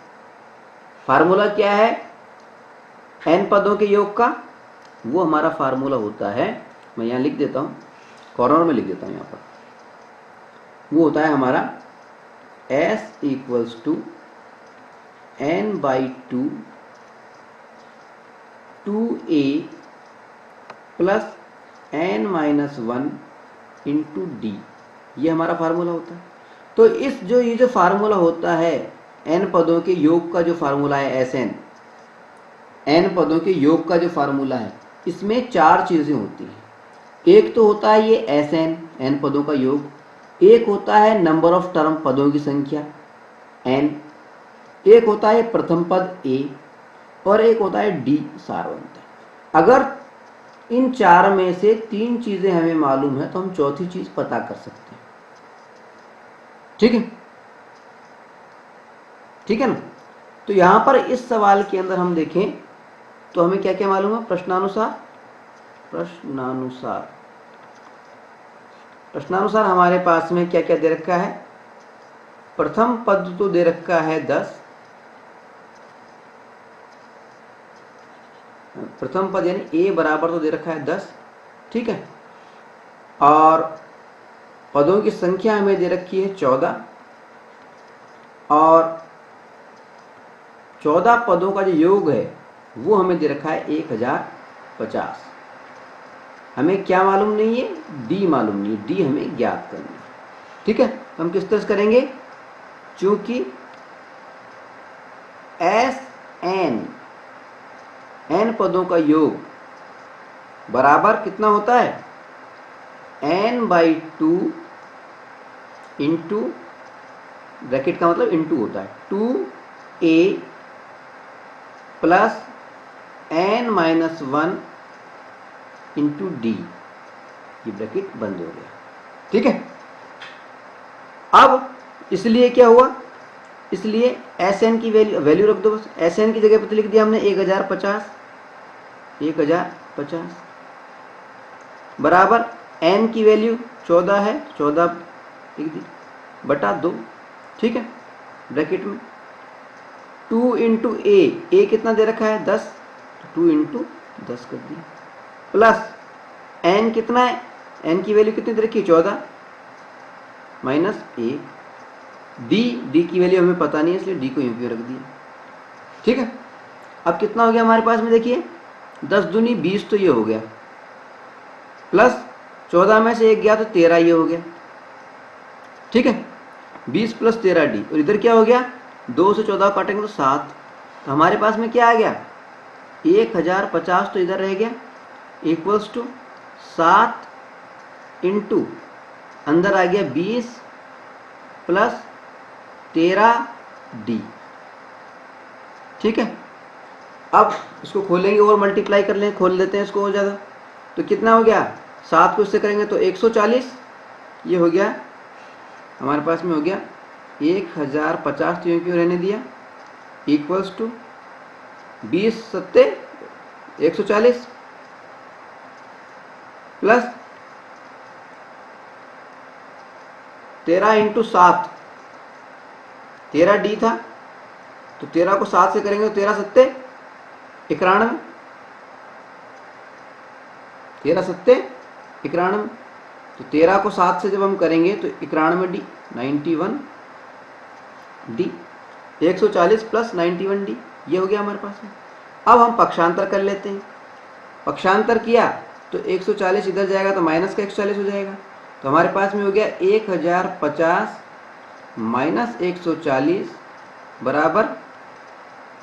फार्मूला क्या है n पदों के योग का, वो हमारा फार्मूला होता है, मैं यहां लिख देता हूं, कॉर्नर में लिख देता हूं यहां पर, वो होता है हमारा S equals to n/2 2a plus n-1 into D, ये हमारा फार्मूला होता है। तो ये जो फार्मूला होता है n पदों के योग का, जो फार्मूला है Sn, n पदों के योग का जो फार्मूला है, इसमें 4 चीजें होती हैं। एक तो होता है ये Sn, n पदों का योग, एक होता है नंबर ऑफ टर्म, पदों की संख्या n, एक होता है प्रथम पद a, और एक होता है d सारवंत। अगर इन 4 में से 3 चीजें हमें मालूम है तो हम चौथी चीज पता कर सकते हैं, ठीक है, ठीक है ना। तो यहां पर इस सवाल के अंदर हम देखें तो हमें क्या क्या मालूम है, प्रश्नानुसार हमारे पास में क्या क्या दे रखा है, प्रथम पद तो दे रखा है 10, प्रथम पद यानी a बराबर तो दे रखा है 10, ठीक है, और पदों की संख्या हमें दे रखी है 14, और 14 पदों का जो योग है वो हमें दे रखा है 1050। हमें क्या मालूम नहीं है, d मालूम नहीं है, d हमें ज्ञात करना है, ठीक है। तो हम किस तरह से करेंगे, चूंकि n पदों का योग बराबर कितना होता है, n/2 इंटू, ब्रैकेट का मतलब इंटू होता है, 2a plus n-1 into D, ये ब्रैकेट बंद हो गया, ठीक है। अब इसलिए क्या हुआ, इसलिए Sn की वैल्यू रख दो, बस Sn की जगह पर लिख दिया हमने 1050, बराबर n की वैल्यू 14 है, 14 लिख दी बटा 2, ठीक है, ब्रैकेट में 2 इंटू ए कितना दे रखा है 10, 2 इंटू 10 कर दिया, प्लस n कितना है, n की वैल्यू कितनी दे रखी है 14 माइनस ए, डी की वैल्यू हमें पता नहीं है इसलिए डी को यूं क्यों रख दिया, ठीक है। अब कितना हो गया हमारे पास में, देखिए 10 दूनी 20 तो ये हो गया, प्लस 14 में से 1 गया तो 13 ये हो गया, ठीक है, 20 प्लस 13 डी, और इधर क्या हो गया 2 से 14 काटेंगे तो 7, तो हमारे पास में क्या आ गया 1050 तो इधर रह गया, इक्वल्स टू 7 इंटू अंदर आ गया 20 प्लस 13 डी, ठीक है। अब इसको खोलेंगे और मल्टीप्लाई कर लें, खोल लेते हैं इसको और ज़्यादा, तो कितना हो गया 7 को इससे करेंगे तो 140, ये हो गया हमारे पास में हो गया 1050, तो यूँ क्यों रहने दिया, इक्वल्स टू 20 सत्ते 140 प्लस 13 इंटू 7, 13 डी था तो 13 को 7 से करेंगे तो 13 सत्ते 91, 13 सत्ते 91, तो 13 को 7 से जब हम करेंगे तो 91 डी 91 डी, 140 प्लस 91 डी, ये हो गया हमारे पास में। अब हम पक्षांतर कर लेते हैं, पक्षांतर किया तो 140 इधर जाएगा तो माइनस का 140 हो जाएगा, तो हमारे पास में हो गया 1050 माइनस 140 बराबर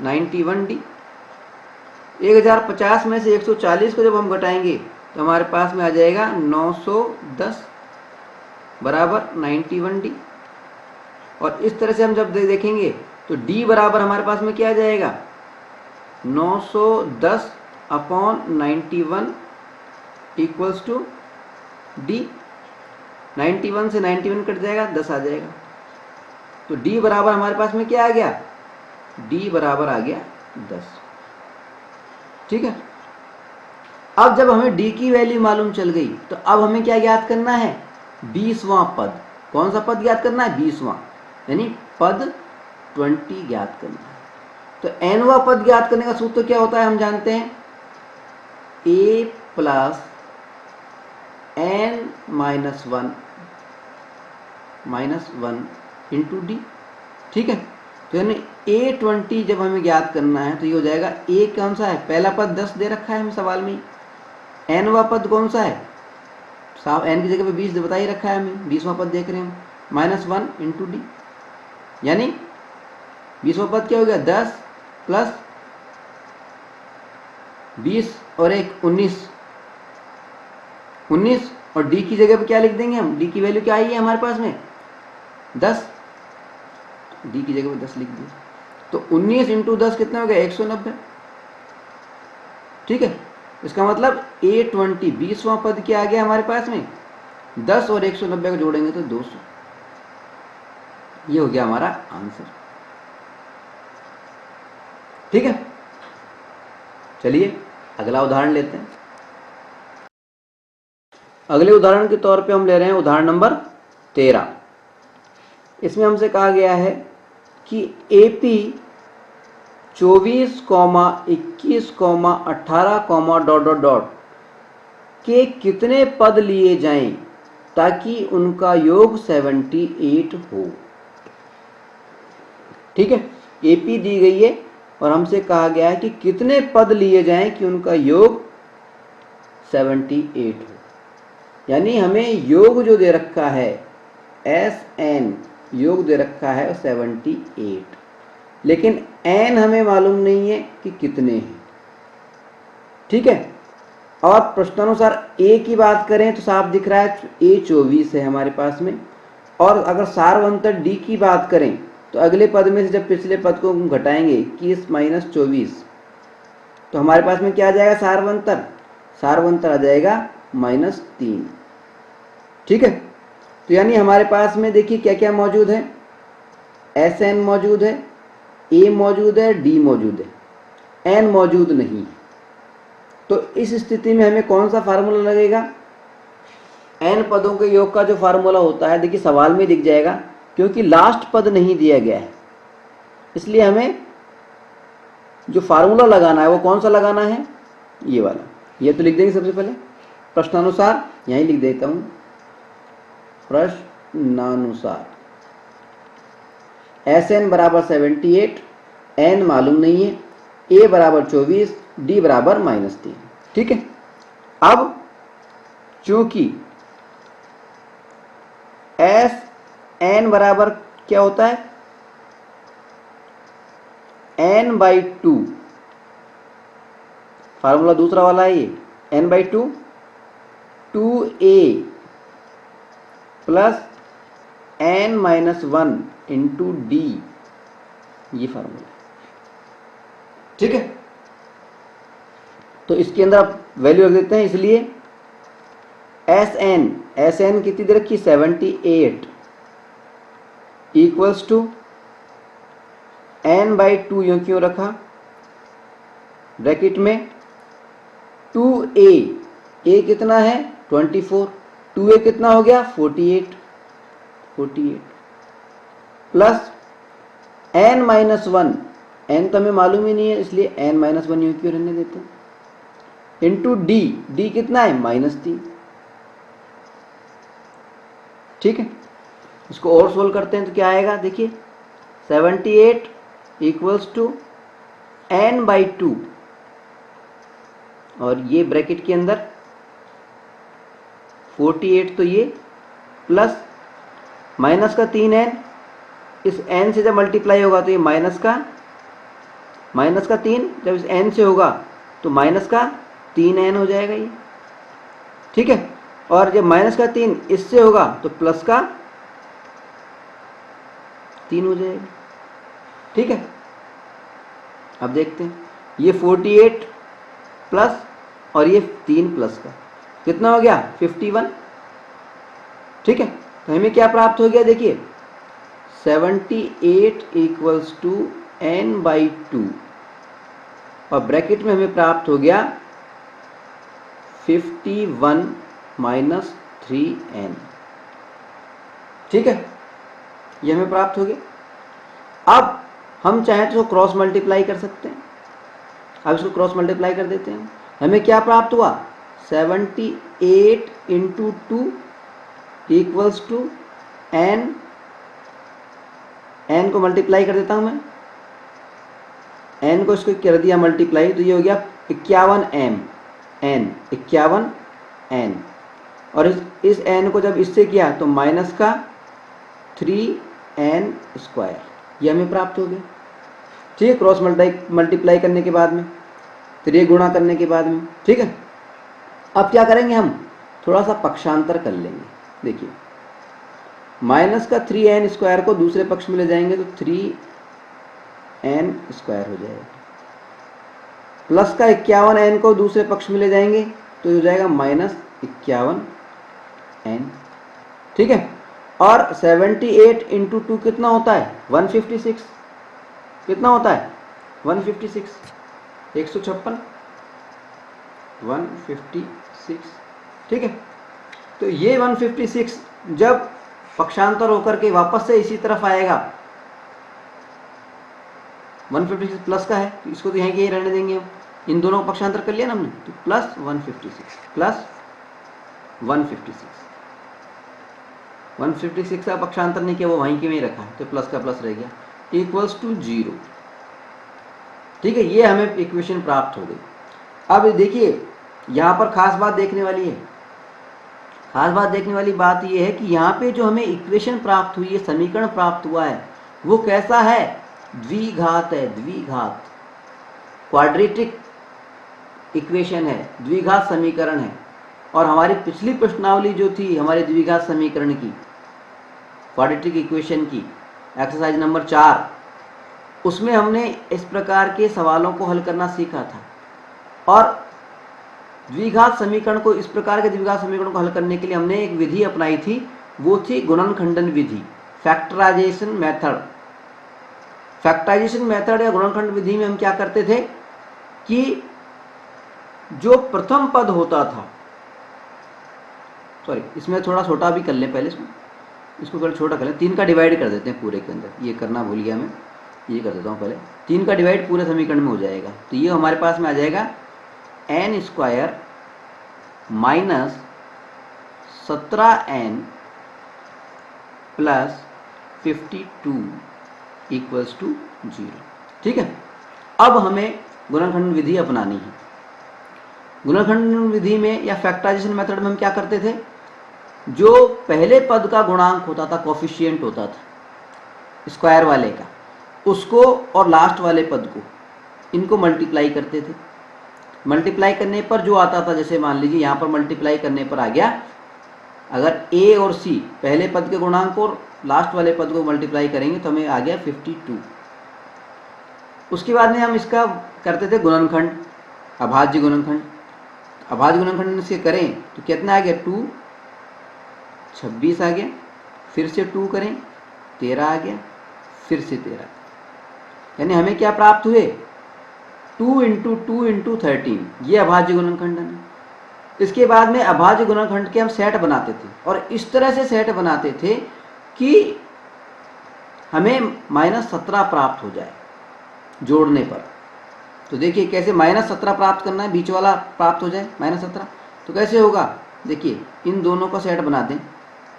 91 डी। 1050 में से 140 को जब हम घटाएंगे तो हमारे पास में आ जाएगा 910 बराबर 91 डी, और इस तरह से हम जब देखेंगे तो डी बराबर हमारे पास में क्या आ जाएगा 910 अपॉन 91 इक्वल्स टू डी, 91 से 91 कट जाएगा 10 आ जाएगा, तो डी बराबर हमारे पास में क्या आ गया, डी बराबर आ गया 10, ठीक है। अब जब हमें डी की वैल्यू मालूम चल गई तो अब हमें क्या ज्ञात करना है 20वां पद, कौन सा पद ज्ञात करना है 20वां, यानी पद 20 ज्ञात करना है। तो nवां पद ज्ञात करने का सूत्र क्या होता है हम जानते हैं, a plus n minus one into D, ठीक है। तो यानी A20 जब हमें ज्ञात करना है तो ये हो जाएगा a कौन सा है, पहला पद 10 दे रखा है हमें सवाल में, nवां पद कौन सा है, साफ n की जगह पे 20 बता ही रखा है हमें, 20वां पद देख रहे हैं हम, -1 इंटू डी, यानी 20वां पद क्या हो गया 10 प्लस 20 और 1 19 और डी की जगह पे क्या लिख देंगे हम, डी की वैल्यू क्या आई है हमारे पास में 10, डी की जगह पे 10 लिख दिया, तो 19 इंटू 10 कितना हो गया 190, ठीक है। इसका मतलब A20 20वां पद क्या आ गया हमारे पास में 10 और 190 को जोड़ेंगे तो 200, ये हो गया हमारा आंसर, ठीक है। चलिए अगला उदाहरण लेते हैं। अगले उदाहरण के तौर पे हम ले रहे हैं उदाहरण नंबर 13। इसमें हमसे कहा गया है कि AP 24, 21, 18, डॉट डॉट डॉट के कितने पद लिए जाएं ताकि उनका योग 78 हो, ठीक है। AP दी गई है और हमसे कहा गया है कि कितने पद लिए जाएं कि उनका योग 78 हो, यानी हमें योग जो दे रखा है SN योग दे रखा है 78, लेकिन n हमें मालूम नहीं है कि कितने हैं, ठीक है। और प्रश्नानुसार a की बात करें तो साफ दिख रहा है a 24 है हमारे पास में, और अगर सारवंतर d की बात करें तो अगले पद में से जब पिछले पद को हम घटाएंगे 21 माइनस 24 तो हमारे पास में क्या आ जाएगा सारवंतर आ जाएगा -3, ठीक है। तो यानी हमारे पास में देखिए क्या क्या मौजूद है, SN मौजूद है, A मौजूद है, D मौजूद है, N मौजूद नहीं है। तो इस स्थिति में हमें कौन सा फार्मूला लगेगा, n पदों के योग का जो फार्मूला होता है, देखिए सवाल में दिख जाएगा, क्योंकि लास्ट पद नहीं दिया गया है, इसलिए हमें जो फार्मूला लगाना है वो कौन सा लगाना है, ये वाला। ये तो लिख देंगे सबसे पहले प्रश्नानुसार, यहीं लिख देता हूं, प्रश्नानुसार Sn बराबर 78, n मालूम नहीं है, a बराबर 24, d बराबर -3। ठीक है, अब चूंकि Sn बराबर क्या होता है, n/2, फार्मूला दूसरा वाला है ये, n/2 2a plus n-1 into d, ये फार्मूला। ठीक है, तो इसके अंदर आप वैल्यू रख देते हैं, इसलिए Sn कितनी दे रखी, 78 इक्वल्स टू n/2, यूं क्यों रखा, ब्रैकेट में 2a, a कितना है 24, 2a कितना हो गया 48 प्लस n-1, n तो हमें मालूम ही नहीं है, इसलिए n-1 यूं क्यों रहने देते हैं, इंटू d कितना है -3। ठीक है, इसको और सोल्व करते हैं तो क्या आएगा, देखिए 78 इक्वल्स टू n/2, और ये ब्रैकेट के अंदर 48, तो ये प्लस माइनस का 3n, इस n से जब मल्टीप्लाई होगा तो ये माइनस का 3, जब इस n से होगा तो माइनस का 3n हो जाएगा ये। ठीक है, और जब माइनस का 3 इससे होगा तो प्लस का 3 हो जाएगा। ठीक है, अब देखते हैं, ये 48 प्लस और ये 3 प्लस का कितना हो गया 51। ठीक है, तो हमें क्या प्राप्त हो गया, देखिए 78 इक्वल्स टू n/2, और ब्रैकेट में हमें प्राप्त हो गया 51 - 3n। ठीक है, ये हमें प्राप्त हो गया। अब हम चाहें तो क्रॉस मल्टीप्लाई कर सकते हैं, अब इसको क्रॉस मल्टीप्लाई कर देते हैं, हमें क्या प्राप्त हुआ 78 इंटू 2 इक्वल्स टू n को मल्टीप्लाई कर देता हूं मैं, n को इसको कर दिया मल्टीप्लाई, तो ये हो गया 51m, n 51n, और इस n को जब इससे किया तो माइनस का 3n², ये हमें प्राप्त हो गया। ठीक है, क्रॉस मल्टीप्लाई करने के बाद में, 3 गुणा करने के बाद में। ठीक है, अब क्या करेंगे, हम थोड़ा सा पक्षांतर कर लेंगे। देखिए माइनस का 3n² को दूसरे पक्ष में ले जाएंगे तो 3n² हो जाएगा, प्लस का 51n को दूसरे पक्ष में ले जाएंगे तो हो जाएगा -51n। ठीक है, और 78 इंटू 2 कितना होता है 156, कितना होता है 156, 156, 156। ठीक है, तो ये 156 जब पक्षांतर होकर के वापस से इसी तरफ आएगा, 156 प्लस का है तो इसको तो यहीं के ही रहने देंगे हम, इन दोनों को पक्षांतर कर लिया ना हमने, तो प्लस 156 का पक्षांतर नहीं किया, वो वहीं के में ही रखा है, तो प्लस का प्लस रह गया, इक्वल्स टू 0। ठीक है, ये हमें इक्वेशन प्राप्त हो गई। अब देखिए यहाँ पर खास बात देखने वाली है, खास बात देखने वाली बात यह है कि यहाँ पे जो हमें इक्वेशन प्राप्त हुई है, समीकरण प्राप्त हुआ है, वो कैसा है, द्विघात है, द्विघात क्वाड्रेटिक इक्वेशन है, द्विघात समीकरण है। और हमारी पिछली प्रश्नावली जो थी हमारे द्विघात समीकरण की, क्वाड्रेटिक इक्वेशन की, एक्सरसाइज नंबर 4, उसमें हमने इस प्रकार के सवालों को हल करना सीखा था। और द्विघात समीकरण को, इस प्रकार के द्विघात समीकरण को हल करने के लिए हमने एक विधि अपनाई थी, वो थी गुणनखंडन विधि, फैक्टराइजेशन मेथड। फैक्टराइजेशन मेथड या गुणनखंड विधि में हम क्या करते थे कि जो प्रथम पद होता था, सॉरी, इसमें थोड़ा छोटा भी कर लें पहले, इसको थोड़ा छोटा कर लें, 3 का डिवाइड कर देते हैं पूरे के अंदर, ये करना भूल गया मैं, ये कर देता हूँ पहले। 3 का डिवाइड पूरे समीकरण में हो जाएगा, तो ये हमारे पास में आ जाएगा n square minus 17n plus 52 equals to 0। ठीक है, अब हमें गुणनखंड विधि अपनानी है। गुणनखंड विधि में या फैक्टराइजेशन मेथड में हम क्या करते थे, जो पहले पद का गुणांक होता था, कोफिशिएंट होता था स्क्वायर वाले का, उसको और लास्ट वाले पद को, इनको मल्टीप्लाई करते थे। मल्टीप्लाई करने पर जो आता था, जैसे मान लीजिए यहाँ पर मल्टीप्लाई करने पर आ गया, अगर a और c पहले पद के गुणांक और लास्ट वाले पद को मल्टीप्लाई करेंगे तो हमें आ गया 52। उसके बाद में हम इसका करते थे गुणनखंड, अभाज्य गुणनखंड। अभाज्य गुणनखंड से करें तो कितना आ गया, 2 26 आ गया, फिर से 2 करें 13 आ गया, फिर से 13, यानी हमें क्या प्राप्त हुए, 2 इंटू 2 इंटू 13, ये अभाज्य गुणनखंड है। इसके बाद में अभाज्य गुणनखंड के हम सेट बनाते थे, और इस तरह से सेट बनाते थे कि हमें -17 प्राप्त हो जाए जोड़ने पर। तो देखिए कैसे -17 प्राप्त करना है, बीच वाला प्राप्त हो जाए -17, तो कैसे होगा, देखिए इन दोनों का सेट बना दें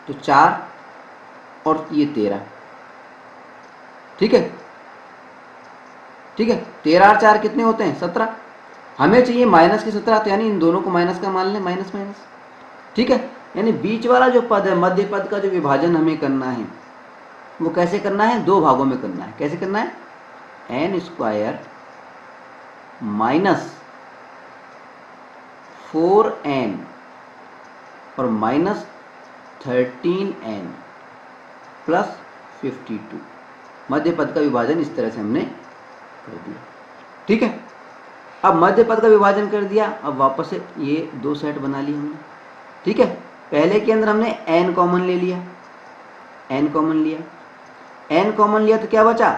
तो 4 और ये 13, ठीक है, ठीक है, 13 और 4 कितने होते हैं, 17। हमें चाहिए माइनस के 17, तो यानी इन दोनों को माइनस का मान लें, माइनस माइनस, ठीक है। यानी बीच वाला जो पद है, मध्य पद का जो विभाजन हमें करना है, वो कैसे करना है, 2 भागों में करना है। कैसे करना है, n स्क्वायर माइनस 4n और माइनस 13n प्लस 52, मध्य पद का विभाजन इस तरह से हमने कर दिया। ठीक है, अब मध्य पद का विभाजन कर दिया, अब वापस से ये 2 सेट बना लिए हमने। ठीक है, पहले के अंदर हमने n कॉमन ले लिया, n कॉमन लिया, n कॉमन लिया तो क्या बचा,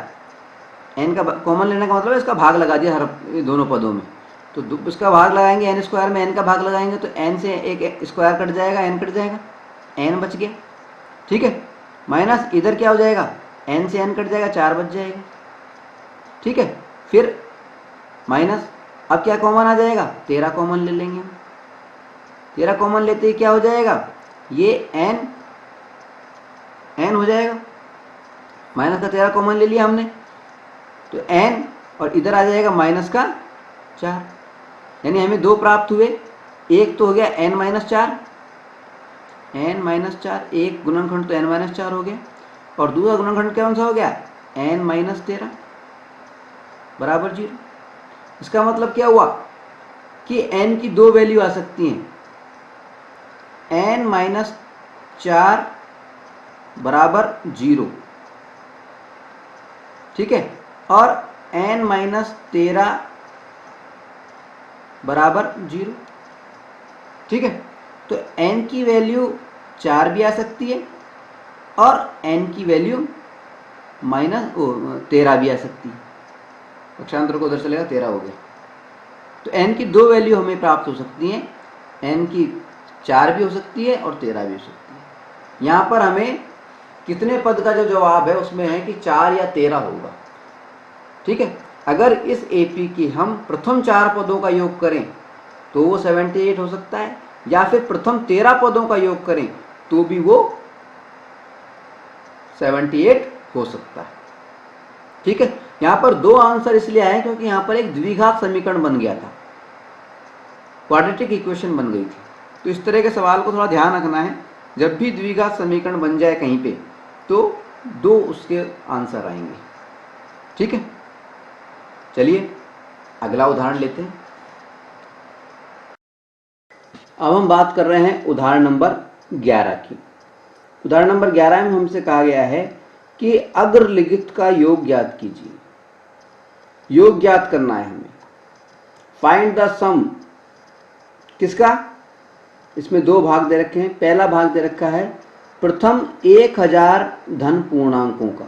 n का कॉमन लेने का मतलब है इसका भाग लगा दिया हर दोनों पदों में। तो इसका भाग लगाएंगे, n स्क्वायर में n का भाग लगाएंगे तो n से एक स्क्वायर कट जाएगा, n कट जाएगा, n बच गया। ठीक है, माइनस इधर क्या हो जाएगा, n से n कट जाएगा, 4 बच जाएगा। ठीक है, फिर माइनस, अब क्या कॉमन आ जाएगा, 13 कॉमन ले लेंगे हम। 13 कॉमन लेते ही क्या हो जाएगा, ये n हो जाएगा, माइनस का 13 कॉमन ले लिया हमने, तो n और इधर आ जाएगा माइनस का 4, यानी हमें 2 प्राप्त हुए। एक तो हो गया n माइनस 4, n माइनस 4, एक गुणनखंड तो n माइनस 4 हो गया, और दूसरा गुणनखंड कौन सा हो गया, n माइनस 13 बराबर 0। इसका मतलब क्या हुआ कि n की 2 वैल्यू आ सकती हैं, n माइनस 4 बराबर 0, ठीक है, और n माइनस 13 बराबर 0। ठीक है, तो n की वैल्यू 4 भी आ सकती है और n की वैल्यू माइनस 13 भी आ सकती है। पक्षांतर को उधर चलेगा, 13 हो गया, तो n की 2 वैल्यू हमें प्राप्त हो सकती हैं, n की 4 भी हो सकती है और 13 भी हो सकती है। यहाँ पर हमें कितने पद का जो जवाब है उसमें है कि 4 या 13 होगा। ठीक है, अगर इस AP की हम प्रथम 4 पदों का योग करें तो वो 78 हो सकता है, या फिर प्रथम 13 पदों का योग करें तो भी वो 78 हो सकता है। ठीक है, यहाँ पर 2 आंसर इसलिए आए क्योंकि यहाँ पर एक द्विघात समीकरण बन गया था, क्वाड्रेटिक इक्वेशन बन गई थी। तो इस तरह के सवाल को थोड़ा ध्यान रखना है, जब भी द्विघात समीकरण बन जाए कहीं पे तो 2 उसके आंसर आएंगे। ठीक है, चलिए अगला उदाहरण लेते हैं। अब हम बात कर रहे हैं उदाहरण नंबर 11 की। उदाहरण नंबर 11 में हमसे कहा गया है कि अग्रलिखित का योग ज्ञात कीजिए। योग ज्ञात करना है हमें, फाइंड द सम किसका, इसमें 2 भाग दे रखे हैं। पहला भाग दे रखा है प्रथम 1000 धन पूर्णांकों का,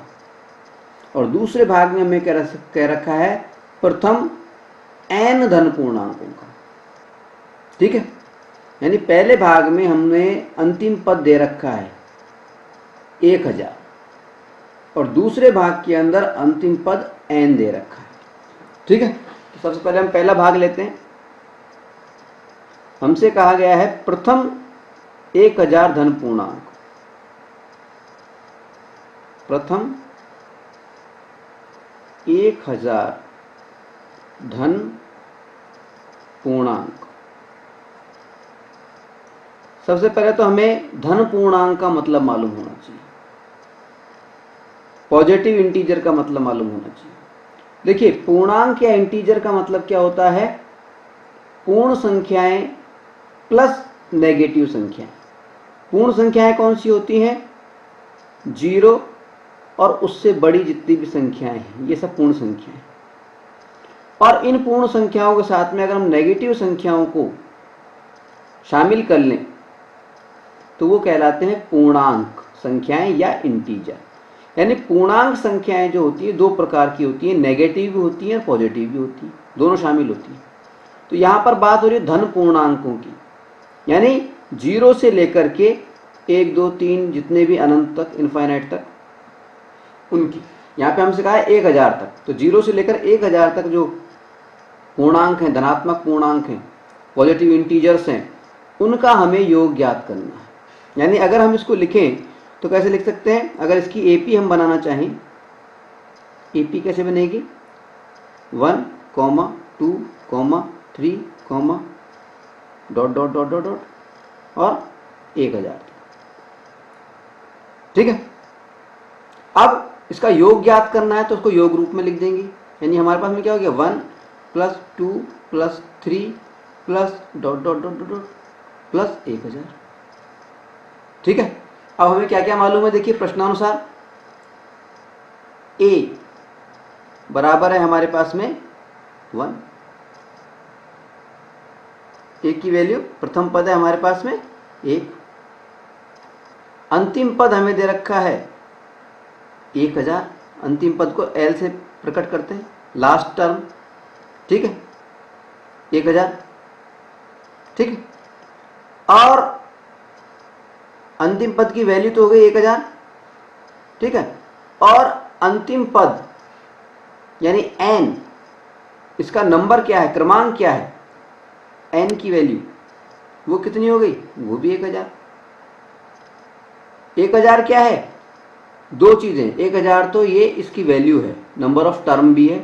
और दूसरे भाग में हमें कह रखा है प्रथम n धन पूर्णांकों का। ठीक है, यानी पहले भाग में हमने अंतिम पद दे रखा है 1000 और दूसरे भाग के अंदर अंतिम पद n दे रखा है। ठीक है, तो सबसे पहले हम पहला भाग लेते हैं। हमसे कहा गया है प्रथम 1000 धन पूर्णांक, प्रथम 1000 धन पूर्णांक। सबसे पहले तो हमें धन पूर्णांक का मतलब मालूम होना चाहिए, पॉजिटिव इंटीजर का मतलब मालूम होना चाहिए। देखिए, पूर्णांक या इंटीजर का मतलब क्या होता है? पूर्ण संख्याएं प्लस नेगेटिव संख्याएं। पूर्ण संख्याएं कौन सी होती हैं? 0 और उससे बड़ी जितनी भी संख्याएं हैं, ये सब पूर्ण संख्याएं। और इन पूर्ण संख्याओं के साथ में अगर हम नेगेटिव संख्याओं को शामिल कर लें तो वो कहलाते हैं पूर्णांक संख्याएं या इंटीजर। यानी पूर्णांक संख्याएं जो होती है दो प्रकार की होती हैं, नेगेटिव भी होती हैं और पॉजिटिव भी होती हैं, दोनों शामिल होती हैं। तो यहाँ पर बात हो रही है धन पूर्णांकों की, यानी 0 से लेकर के 1 2 3 जितने भी अनंत तक, इनफाइनाइट तक, उनकी। यहाँ पे हमसे कहा है 1000 तक, तो 0 से लेकर 1000 तक जो पूर्णांक हैं, धनात्मक पूर्णांक हैं, पॉजिटिव इंटीजर्स हैं, उनका हमें योग ज्ञात करना है। यानी अगर हम इसको लिखें तो कैसे लिख सकते हैं? अगर इसकी एपी हम बनाना चाहें, एपी कैसे बनेगी? 1, 2, 3, dot dot dot dot dot और 1000। ठीक है, अब इसका योग ज्ञात करना है तो उसको योग रूप में लिख देंगे। यानी हमारे पास में क्या हो गया? 1 + 2 + 3 plus dot dot dot dot plus 1000। ठीक है, अब हमें क्या क्या मालूम है? देखिए, प्रश्नानुसार a बराबर है हमारे पास में 1, a की वैल्यू, प्रथम पद है हमारे पास में 1, अंतिम पद हमें दे रखा है 1000, अंतिम पद को l से प्रकट करते हैं, लास्ट टर्म। ठीक है, 1000। ठीक है, और अंतिम पद की वैल्यू तो हो गई 1000। ठीक है, और अंतिम पद यानी n, इसका नंबर क्या है, क्रमांक क्या है? n की वैल्यू वो कितनी हो गई? वो भी 1000। 1000 क्या है? दो चीजें। 1000 तो ये इसकी वैल्यू है, नंबर ऑफ टर्म भी है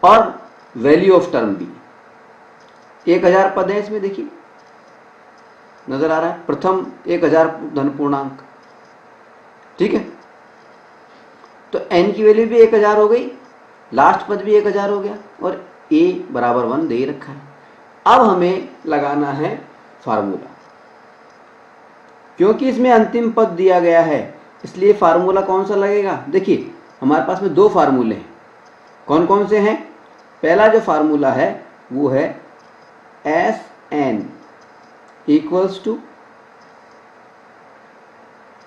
और वैल्यू ऑफ टर्म भी है। 1000 पद है इसमें, देखिए नजर आ रहा है, प्रथम 1000 धन पूर्णांक। ठीक है, तो n की वैल्यू भी 1000 हो गई, लास्ट पद भी 1000 हो गया और a बराबर 1 दे रखा है। अब हमें लगाना है फार्मूला, क्योंकि इसमें अंतिम पद दिया गया है इसलिए फार्मूला कौन सा लगेगा? देखिए, हमारे पास में दो फार्मूले हैं। कौन कौन से हैं? पहला जो फार्मूला है वो है Sn equals to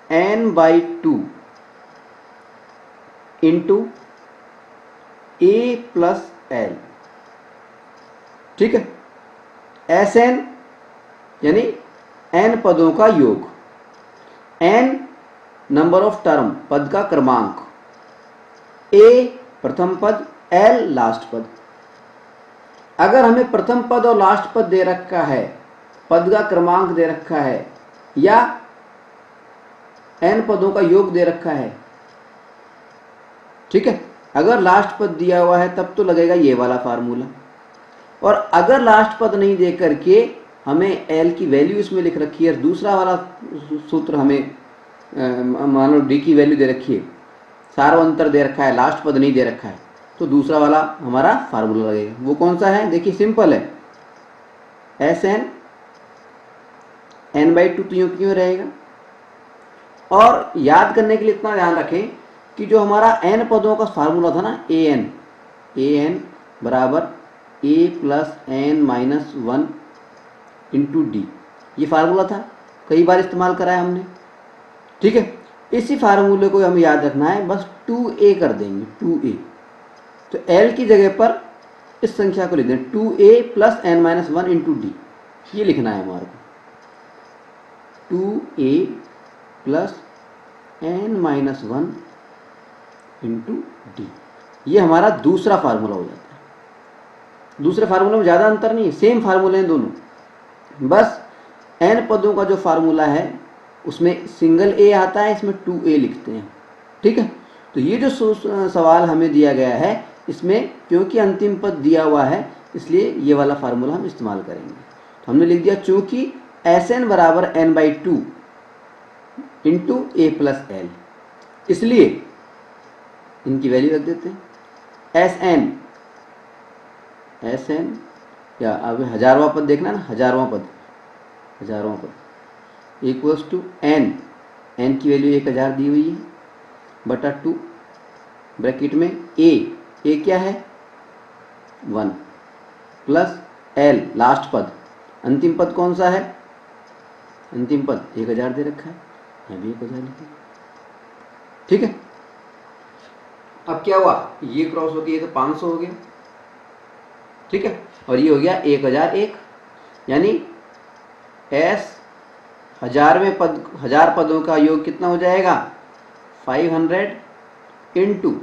n/2 into a plus l। ठीक है, Sn यानी n पदों का योग, n नंबर ऑफ टर्म, पद का क्रमांक, a प्रथम पद, l लास्ट पद। अगर हमें प्रथम पद और लास्ट पद दे रखा है, पद का क्रमांक दे रखा है या n पदों का योग दे रखा है, ठीक है, अगर लास्ट पद दिया हुआ है तब तो लगेगा ये वाला फार्मूला। और अगर लास्ट पद नहीं दे करके हमें l की वैल्यू इसमें लिख रखी है, दूसरा वाला सूत्र हमें मान लो d की वैल्यू दे रखी है, सार्वंतर दे रखा है, लास्ट पद नहीं दे रखा है, तो दूसरा वाला हमारा फार्मूला लगेगा। वो कौन सा है? देखिए, सिंपल है, Sn n/2 तो यूं क्यों रहेगा। और याद करने के लिए इतना ध्यान रखें कि जो हमारा n पदों का फार्मूला था ना, an बराबर a plus n-1 into D, ये फार्मूला था, कई बार इस्तेमाल करा है हमने। ठीक है, इसी फार्मूले को हमें याद रखना है, बस 2a कर देंगे, 2a। तो l की जगह पर इस संख्या को लिख दें 2a plus n-1 into D, ये लिखना है हमारे को। 2a plus n-1 into D. ये हमारा दूसरा फार्मूला हो जाता है। दूसरे फार्मूले में ज़्यादा अंतर नहीं है, सेम फार्मूले हैं दोनों, बस n पदों का जो फार्मूला है उसमें सिंगल a आता है, इसमें 2a लिखते हैं। ठीक है, तो ये जो सवाल हमें दिया गया है इसमें क्योंकि अंतिम पद दिया हुआ है इसलिए ये वाला फार्मूला हम इस्तेमाल करेंगे। तो हमने लिख दिया चूंकि Sn बराबर n/2 into a plus L, इसलिए इनकी वैल्यू रख देते हैं। Sn या अब हजारवां पद देखना ना, हजारवां पद इक्वल्स टू n की वैल्यू 1000 दी हुई है बटा 2 ब्रैकेट में a क्या है 1 प्लस l लास्ट पद, अंतिम पद कौन सा है, अंतिम पद 1000 दे रखा है, यहाँ भी 1000 लिखे। ठीक है, अब क्या हुआ, ये क्रॉस होके ये तो 500 हो गया। ठीक है, और ये हो गया 1001, यानी s 1000 पदों का योग कितना हो जाएगा 500 इंटू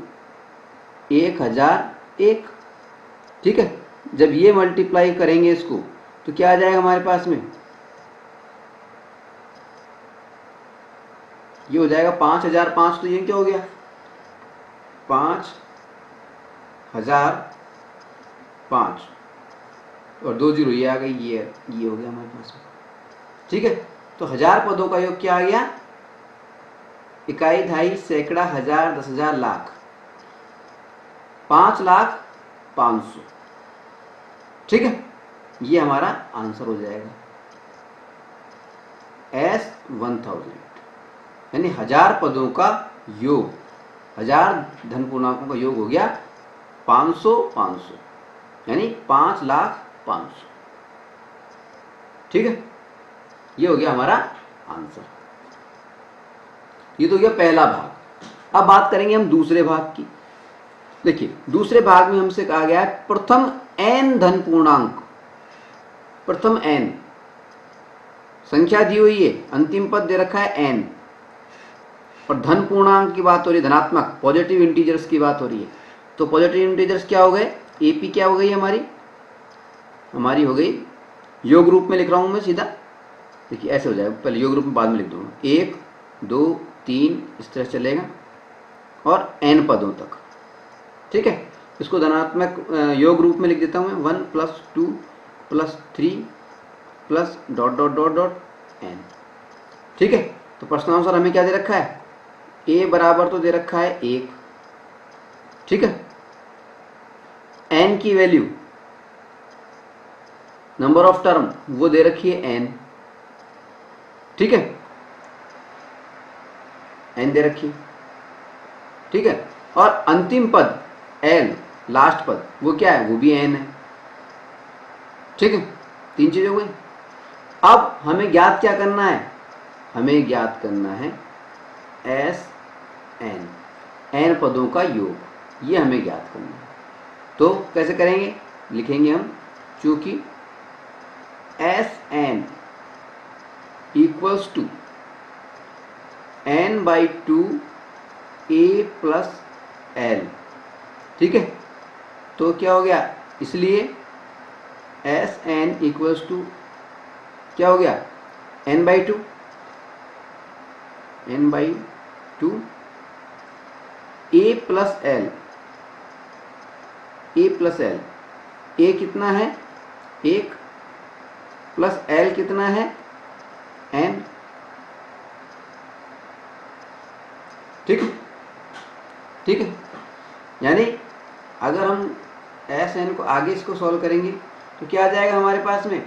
1001। ठीक है, जब ये मल्टीप्लाई करेंगे इसको तो क्या आ जाएगा हमारे पास में, ये हो जाएगा 5005। तो ये क्या हो गया 5005 और 2 जीरो ये आ गई, ये हो गया हमारे पास में। ठीक है, तो 1000 पदों का योग क्या आ गया, इकाई, दहाई, सैकड़ा, हजार, 10,000, लाख, 5,05,000। ठीक है, ये हमारा आंसर हो जाएगा S1000, यानी 1000 पदों का योग, 1000 धन पूर्णांकों का योग हो गया 500 यानी 5,05,000। ठीक है, ये हो गया हमारा आंसर। ये तो हो गया पहला भाग। अब बात करेंगे हम दूसरे भाग की। देखिए, दूसरे भाग में हमसे कहा गया है प्रथम n धन पूर्णांक, प्रथम n संख्या दी हुई है, अंतिम पद दे रखा है n, और धन पूर्णांक की बात हो रही है, धनात्मक पॉजिटिव इंटीजर्स की बात हो रही है। तो पॉजिटिव इंटीजर्स क्या हो गए, AP क्या हो गई हमारी हो गई, योग रूप में लिख रहा हूं मैं सीधा। देखिए ऐसे हो जाएगा, पहले योग रूप में बाद में लिख दूंगा, 1 2 3 इस तरह चलेगा और n पदों तक। ठीक है, इसको धनात्मक योग रूप में लिख देता हूं मैं, 1 plus 2 plus 3 plus dot dot dot dot n। ठीक है, तो प्रश्नानुसार हमें क्या दे रखा है, a बराबर तो दे रखा है 1। ठीक है, n की वैल्यू, नंबर ऑफ टर्म वो दे रखी है n। ठीक है, n दे रखी है। ठीक है, और अंतिम पद l लास्ट पद वो क्या है, वो भी n है। ठीक है, 3 चीजें हो गई। अब हमें ज्ञात क्या करना है, हमें ज्ञात करना है n पदों का योग, ये हमें ज्ञात करना है। तो कैसे करेंगे, लिखेंगे हम, चूंकि Sn equals to n/2 a plus l। ठीक है, तो क्या हो गया, इसलिए Sn इक्वल्स टू क्या हो गया, n/2 a plus l, a कितना है 1 प्लस l कितना है n। ठीक है, ठीक है, यानी अगर हम Sn को आगे इसको सॉल्व करेंगे तो क्या आ जाएगा हमारे पास में,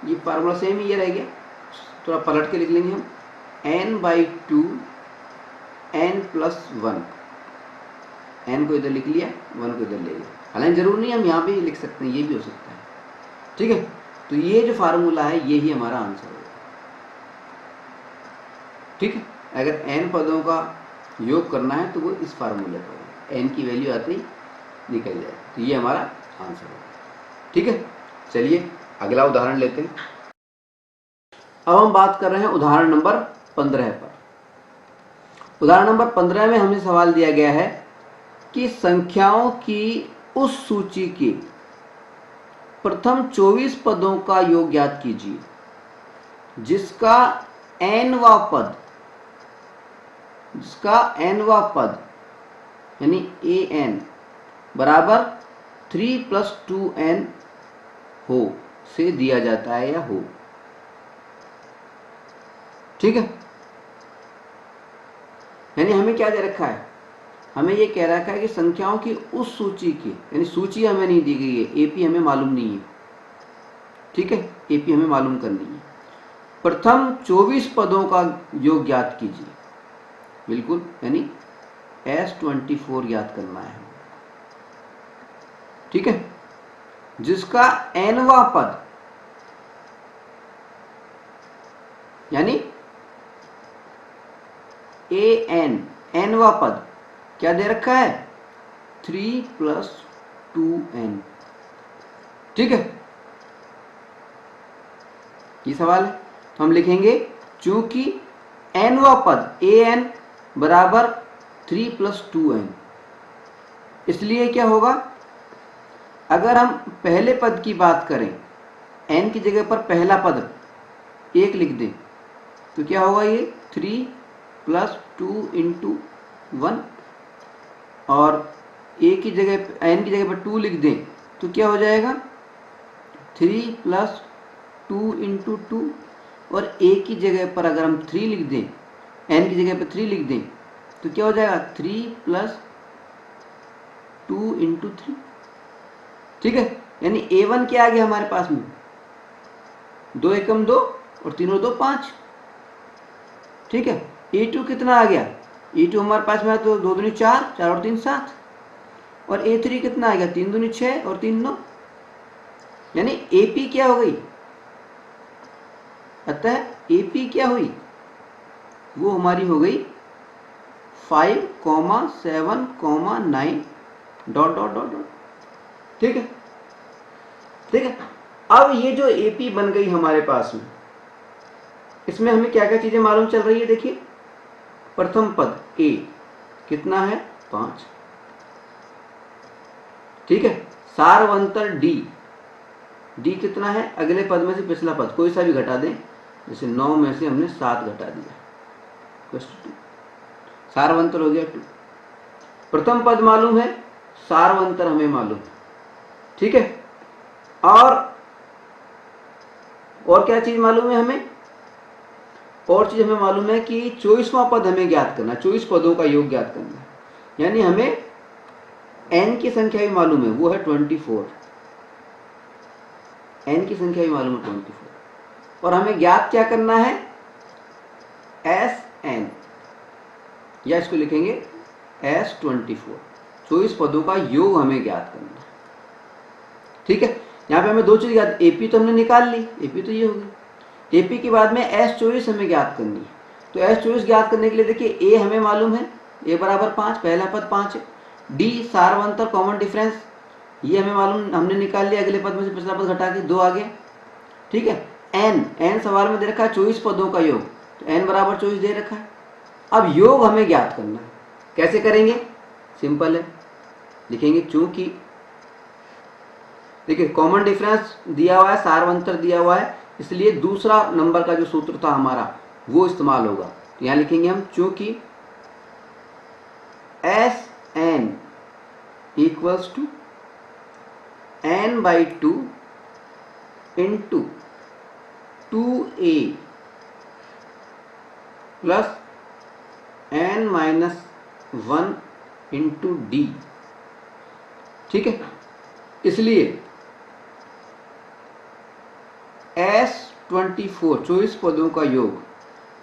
ये फार्मूला सेम ही ये रह गया, थोड़ा पलट के लिख लेंगे हम, n/2 n प्लस 1, n को इधर लिख लिया, 1 को इधर ले लिया। हालांकि जरूर नहीं, हम यहाँ पे लिख सकते हैं, ये भी हो सकता है। ठीक है, तो ये जो फार्मूला है ये ही हमारा आंसर होगा। ठीक है, अगर n पदों का योग करना है तो वो इस फार्मूले पर, n की वैल्यू आती निकल जाए, तो ये हमारा आंसर होगा। ठीक है, चलिए अगला उदाहरण लेते हैं। अब हम बात कर रहे हैं उदाहरण नंबर 15 पर। उदाहरण नंबर 15 में हमें सवाल दिया गया है कि संख्याओं की उस सूची के प्रथम 24 पदों का योग ज्ञात कीजिए जिसका nवा पद यानी an बराबर 3 + 2n हो से दिया जाता है या हो। ठीक है, यानी हमें क्या दे रखा है, हमें ये कह रखा है कि संख्याओं की उस सूची की, यानी सूची हमें नहीं दी गई है, एपी हमें मालूम नहीं है। ठीक है, एपी हमें मालूम करनी है। प्रथम 24 पदों का योग ज्ञात कीजिए, बिल्कुल, यानी S24 ज्ञात करना है। ठीक है, जिसका nवा पद यानी nवा पद क्या दे रखा है, 3 + 2n। ठीक है, ये सवाल है, तो हम लिखेंगे चूंकि nवा पद an बराबर 3 + 2n, इसलिए क्या होगा, अगर हम पहले पद की बात करें, n की जगह पर पहला पद 1 लिख दें तो क्या होगा, ये 3 + 2 × 1, और n की जगह पर 2 लिख दें तो क्या हो जाएगा, 3 + 2 × 2, और a की जगह पर अगर हम 3 लिख दें, n की जगह पर 3 लिख दें तो क्या हो जाएगा, 3 + 2 × 3। ठीक है, यानी a1 क्या आ गया हमारे पास में, 2 एकम 2 और 3 और 2 5। ठीक है, a2 कितना आ गया, a2 हमारे पास में है तो 2 दूनी 4, 4 और 3 7, और a3 कितना आ गया, 3 दूनी 6 और 3 9, यानी AP क्या हो गई, अतः AP क्या हुई, वो हमारी हो गई 5, 7, 9 ... ठीक है, ठीक है। अब ये जो AP बन गई हमारे पास में, इसमें हमें क्या क्या चीजें मालूम चल रही है, देखिए, प्रथम पद A कितना है, 5। ठीक है, सारवंतर D कितना है, अगले पद में से पिछला पद कोई सा भी घटा दें, जैसे 9 में से हमने 7 घटा दिया, सारवंतर हो गया 2। प्रथम पद मालूम है, सारवंतर हमें मालूम है। ठीक है, और क्या चीज मालूम है हमें, और चीज हमें मालूम है कि 24वां पद हमें ज्ञात करना, 24 पदों का योग ज्ञात करना है, यानी हमें n की संख्या भी मालूम है, वो है 24, n की संख्या भी मालूम है 24, और हमें ज्ञात क्या करना है, Sn, या इसको लिखेंगे S24, 24 पदों का योग हमें ज्ञात करना है। ठीक है, यहाँ पे हमें 2 चीज ज्ञात, एपी तो हमने निकाल ली, एपी तो ये होगी, एपी के बाद में S24 हमें ज्ञात करनी है। तो S24 ज्ञात करने के लिए देखिए, ए हमें मालूम है, a बराबर 5, पहला पद 5 है, डी सारवंतर कॉमन डिफरेंस, ये हमें मालूम, हमने निकाल लिया, अगले पद में से पिछला पद घटा के 2 आ गया। ठीक है, n सवाल में दे रखा है 24 पदों का योग, तो n बराबर 24 दे रखा है। अब योग हमें ज्ञात करना है, कैसे करेंगे, सिंपल है, लिखेंगे चूंकि, देखिए कॉमन डिफरेंस दिया हुआ है, सारवंतर दिया हुआ है, इसलिए दूसरा नंबर का जो सूत्र था हमारा वो इस्तेमाल होगा। तो यहां लिखेंगे हम चूंकि Sn = n/2 × 2a + n - 1 × d। ठीक है, इसलिए S24, 24 पदों का योग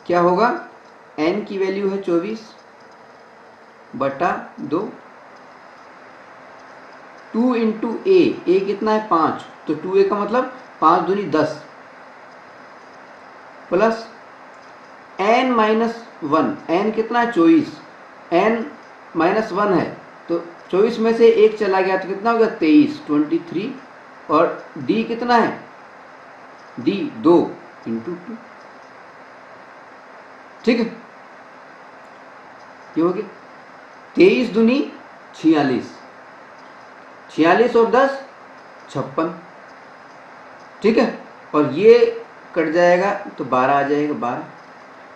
क्या होगा, n की वैल्यू है 24/2, 2 × a कितना है 5, तो 2a का मतलब 5 दूनी 10, प्लस n - 1, n कितना है 24, n - 1 है तो 24 में से 1 चला गया तो कितना हो गया 23, 23, और d कितना है, d 2 × 2, ठीक है, ये हो गया 23 दूनी 46, 46 और 10 56, ठीक है। और ये कट जाएगा तो 12 आ जाएगा, 12,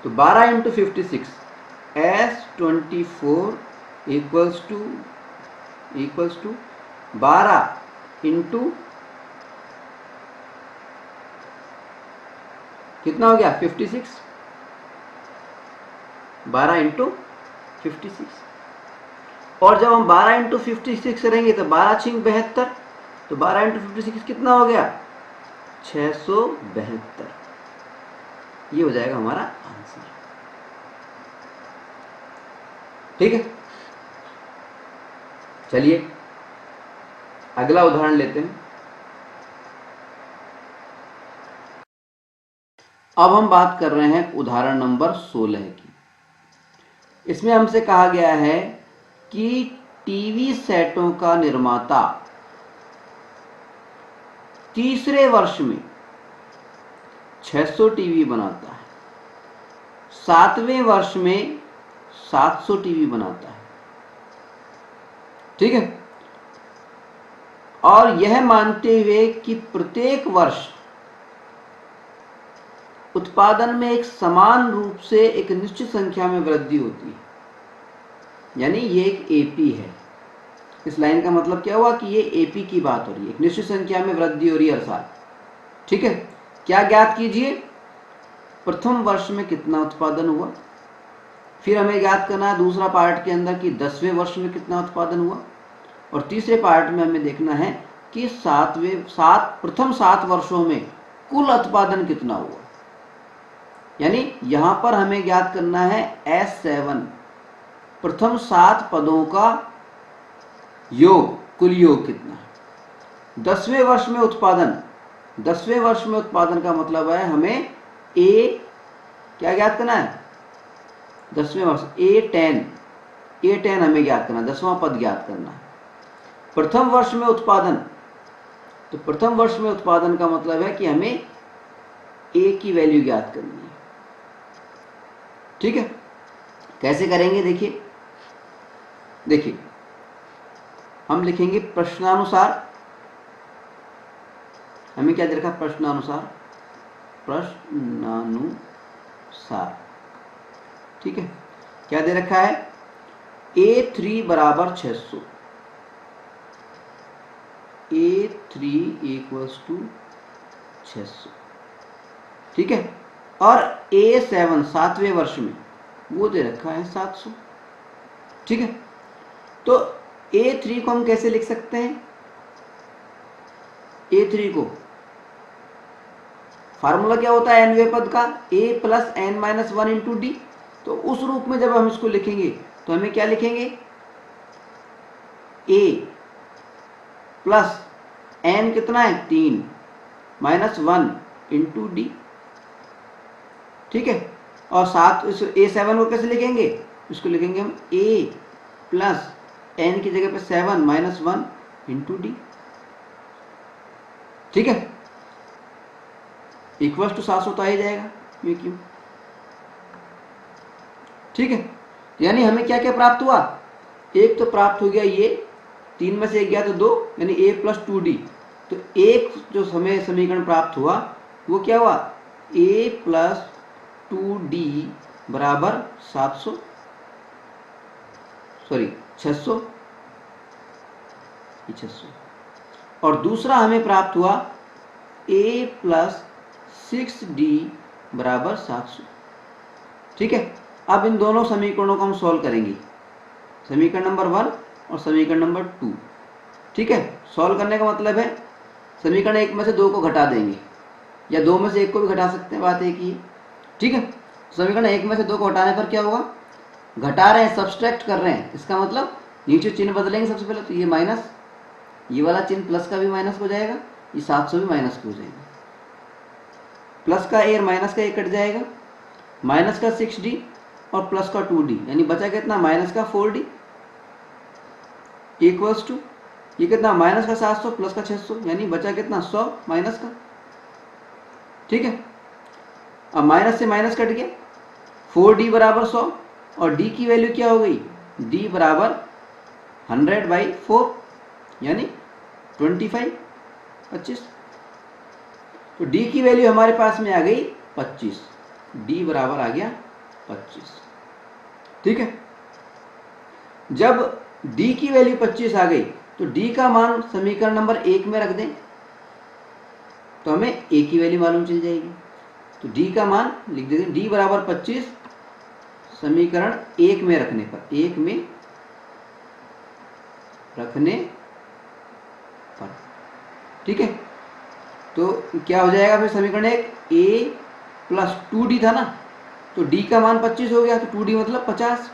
तो 12 into 56 S24 equals to 12 into कितना हो गया 56, 12 इंटू 56, और जब हम 12 इंटू 56 करेंगे तो 12 छिंग 72, तो 12 इंटू 56 कितना हो गया 672, ये हो जाएगा हमारा आंसर, ठीक है। चलिए अगला उदाहरण लेते हैं। अब हम बात कर रहे हैं उदाहरण नंबर 16 की। इसमें हमसे कहा गया है कि टीवी सेटों का निर्माता तीसरे वर्ष में 600 टीवी बनाता है, 7वें वर्ष में 700 टीवी बनाता है, ठीक है। और यह मानते हुए कि प्रत्येक वर्ष उत्पादन में एक समान रूप से एक निश्चित संख्या में वृद्धि होती है, यानी ये एक एपी है। इस लाइन का मतलब क्या हुआ कि ये एपी की बात हो रही है, एक निश्चित संख्या में वृद्धि हो रही है हर साल, ठीक है। क्या ज्ञात कीजिए, प्रथम वर्ष में कितना उत्पादन हुआ, फिर हमें ज्ञात करना है दूसरा पार्ट के अंदर कि 10वें वर्ष में कितना उत्पादन हुआ, और तीसरे पार्ट में हमें देखना है कि प्रथम 7 वर्षों में कुल उत्पादन कितना हुआ। यानी यहां पर हमें ज्ञात करना है S7 प्रथम 7 पदों का योग, कुल योग कितना है। 10वें वर्ष में उत्पादन, 10वें वर्ष में उत्पादन का मतलब है हमें क्या ज्ञात करना है, 10वें वर्ष A10 हमें ज्ञात करना, 10वां पद ज्ञात करना है। प्रथम वर्ष में उत्पादन, तो प्रथम वर्ष में उत्पादन का मतलब है कि हमें A की वैल्यू ज्ञात करनी है, ठीक है। कैसे करेंगे, देखिए हम लिखेंगे प्रश्नानुसार, हमें क्या दे रखा, प्रश्नानुसार, ठीक है। क्या दे रखा है, A3 बराबर 600, A3 इक्वल्स टू 600, ठीक है। और A7 7वें वर्ष में वो दे रखा है 700, ठीक है। तो A3 को हम कैसे लिख सकते हैं, A3 को फार्मूला क्या होता है nवें पद का, A plus n minus 1 into D. तो उस रूप में जब हम इसको लिखेंगे तो हमें क्या लिखेंगे, A प्लस n कितना है 3 माइनस 1 इंटू डी, ठीक है। और साथ A7 को कैसे लिखेंगे, इसको लिखेंगे हम A प्लस n की जगह पे 7 माइनस 1 इंटू डी, ठीक है। इक्वल्स टू 700 तो आ ही जाएगा, ये क्यों, ठीक है। यानी हमें क्या क्या प्राप्त हुआ, एक तो प्राप्त हो गया ये 3 में से एक गया तो 2, यानी A प्लस 2D। तो एक जो हमें समीकरण प्राप्त हुआ वो क्या हुआ, A प्लस 2D बराबर 600, और दूसरा हमें प्राप्त हुआ A प्लस 6D बराबर 700, ठीक है। अब इन दोनों समीकरणों को हम सॉल्व करेंगे, समीकरण नंबर 1 और समीकरण नंबर 2, ठीक है। सॉल्व करने का मतलब है समीकरण 1 में से 2 को घटा देंगे, या 2 में से 1 को भी घटा सकते हैं, बात एक ही है, ठीक है। समीकरण 1 में से 2 को घटाने पर क्या होगा, घटा रहे हैं, सब्सट्रैक्ट कर रहे हैं, इसका मतलब नीचे चिन्ह बदलेंगे सबसे पहले, तो ये माइनस, ये वाला चिन्ह प्लस का भी माइनस हो जाएगा, ये 700 भी माइनस हो जाएगा, प्लस का ए और माइनस का ए कट जाएगा, माइनस का 6D और प्लस का 2D, यानी बचा कितना, माइनस का 4D इक्वल्स टू ये कितना, माइनस का 700 प्लस का 600, यानी बचा कितना 100 माइनस का, ठीक है। अब माइनस से माइनस कट गया, 4d बराबर 100 और d की वैल्यू क्या हो गई, d बराबर 100/4 यानी 25। तो d की वैल्यू हमारे पास में आ गई 25, d बराबर आ गया 25। ठीक है, जब d की वैल्यू 25 आ गई तो d का मान समीकरण नंबर 1 में रख दें तो हमें a की वैल्यू मालूम चल जाएगी। तो d का मान लिख देंगे, d बराबर 25 समीकरण 1 में रखने पर, 1 में रखने पर। ठीक है, तो क्या हो जाएगा फिर समीकरण 1, a प्लस 2d था ना, तो d का मान 25 हो गया, तो 2d मतलब 50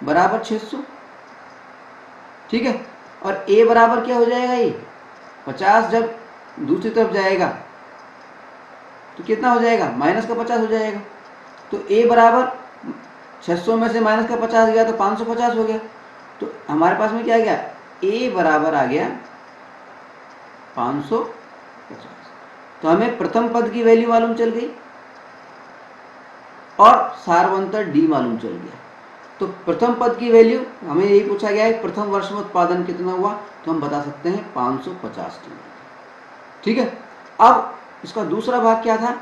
बराबर 600। ठीक है, और a बराबर क्या हो जाएगा, ये 50 जब दूसरी तरफ जाएगा तो कितना हो जाएगा, माइनस का 50 हो जाएगा। तो a बराबर 600 में से माइनस का 50 गया तो 550 हो गया। तो हमारे पास में क्या आ गया, a बराबर आ गया 550। तो हमें प्रथम पद की वैल्यू मालूम चल गई और सारवंतर d मालूम चल गया। तो प्रथम पद की वैल्यू हमें यही पूछा गया है, प्रथम वर्ष में उत्पादन कितना हुआ, तो हम बता सकते हैं 550 टन। ठीक है, अब इसका दूसरा भाग क्या था,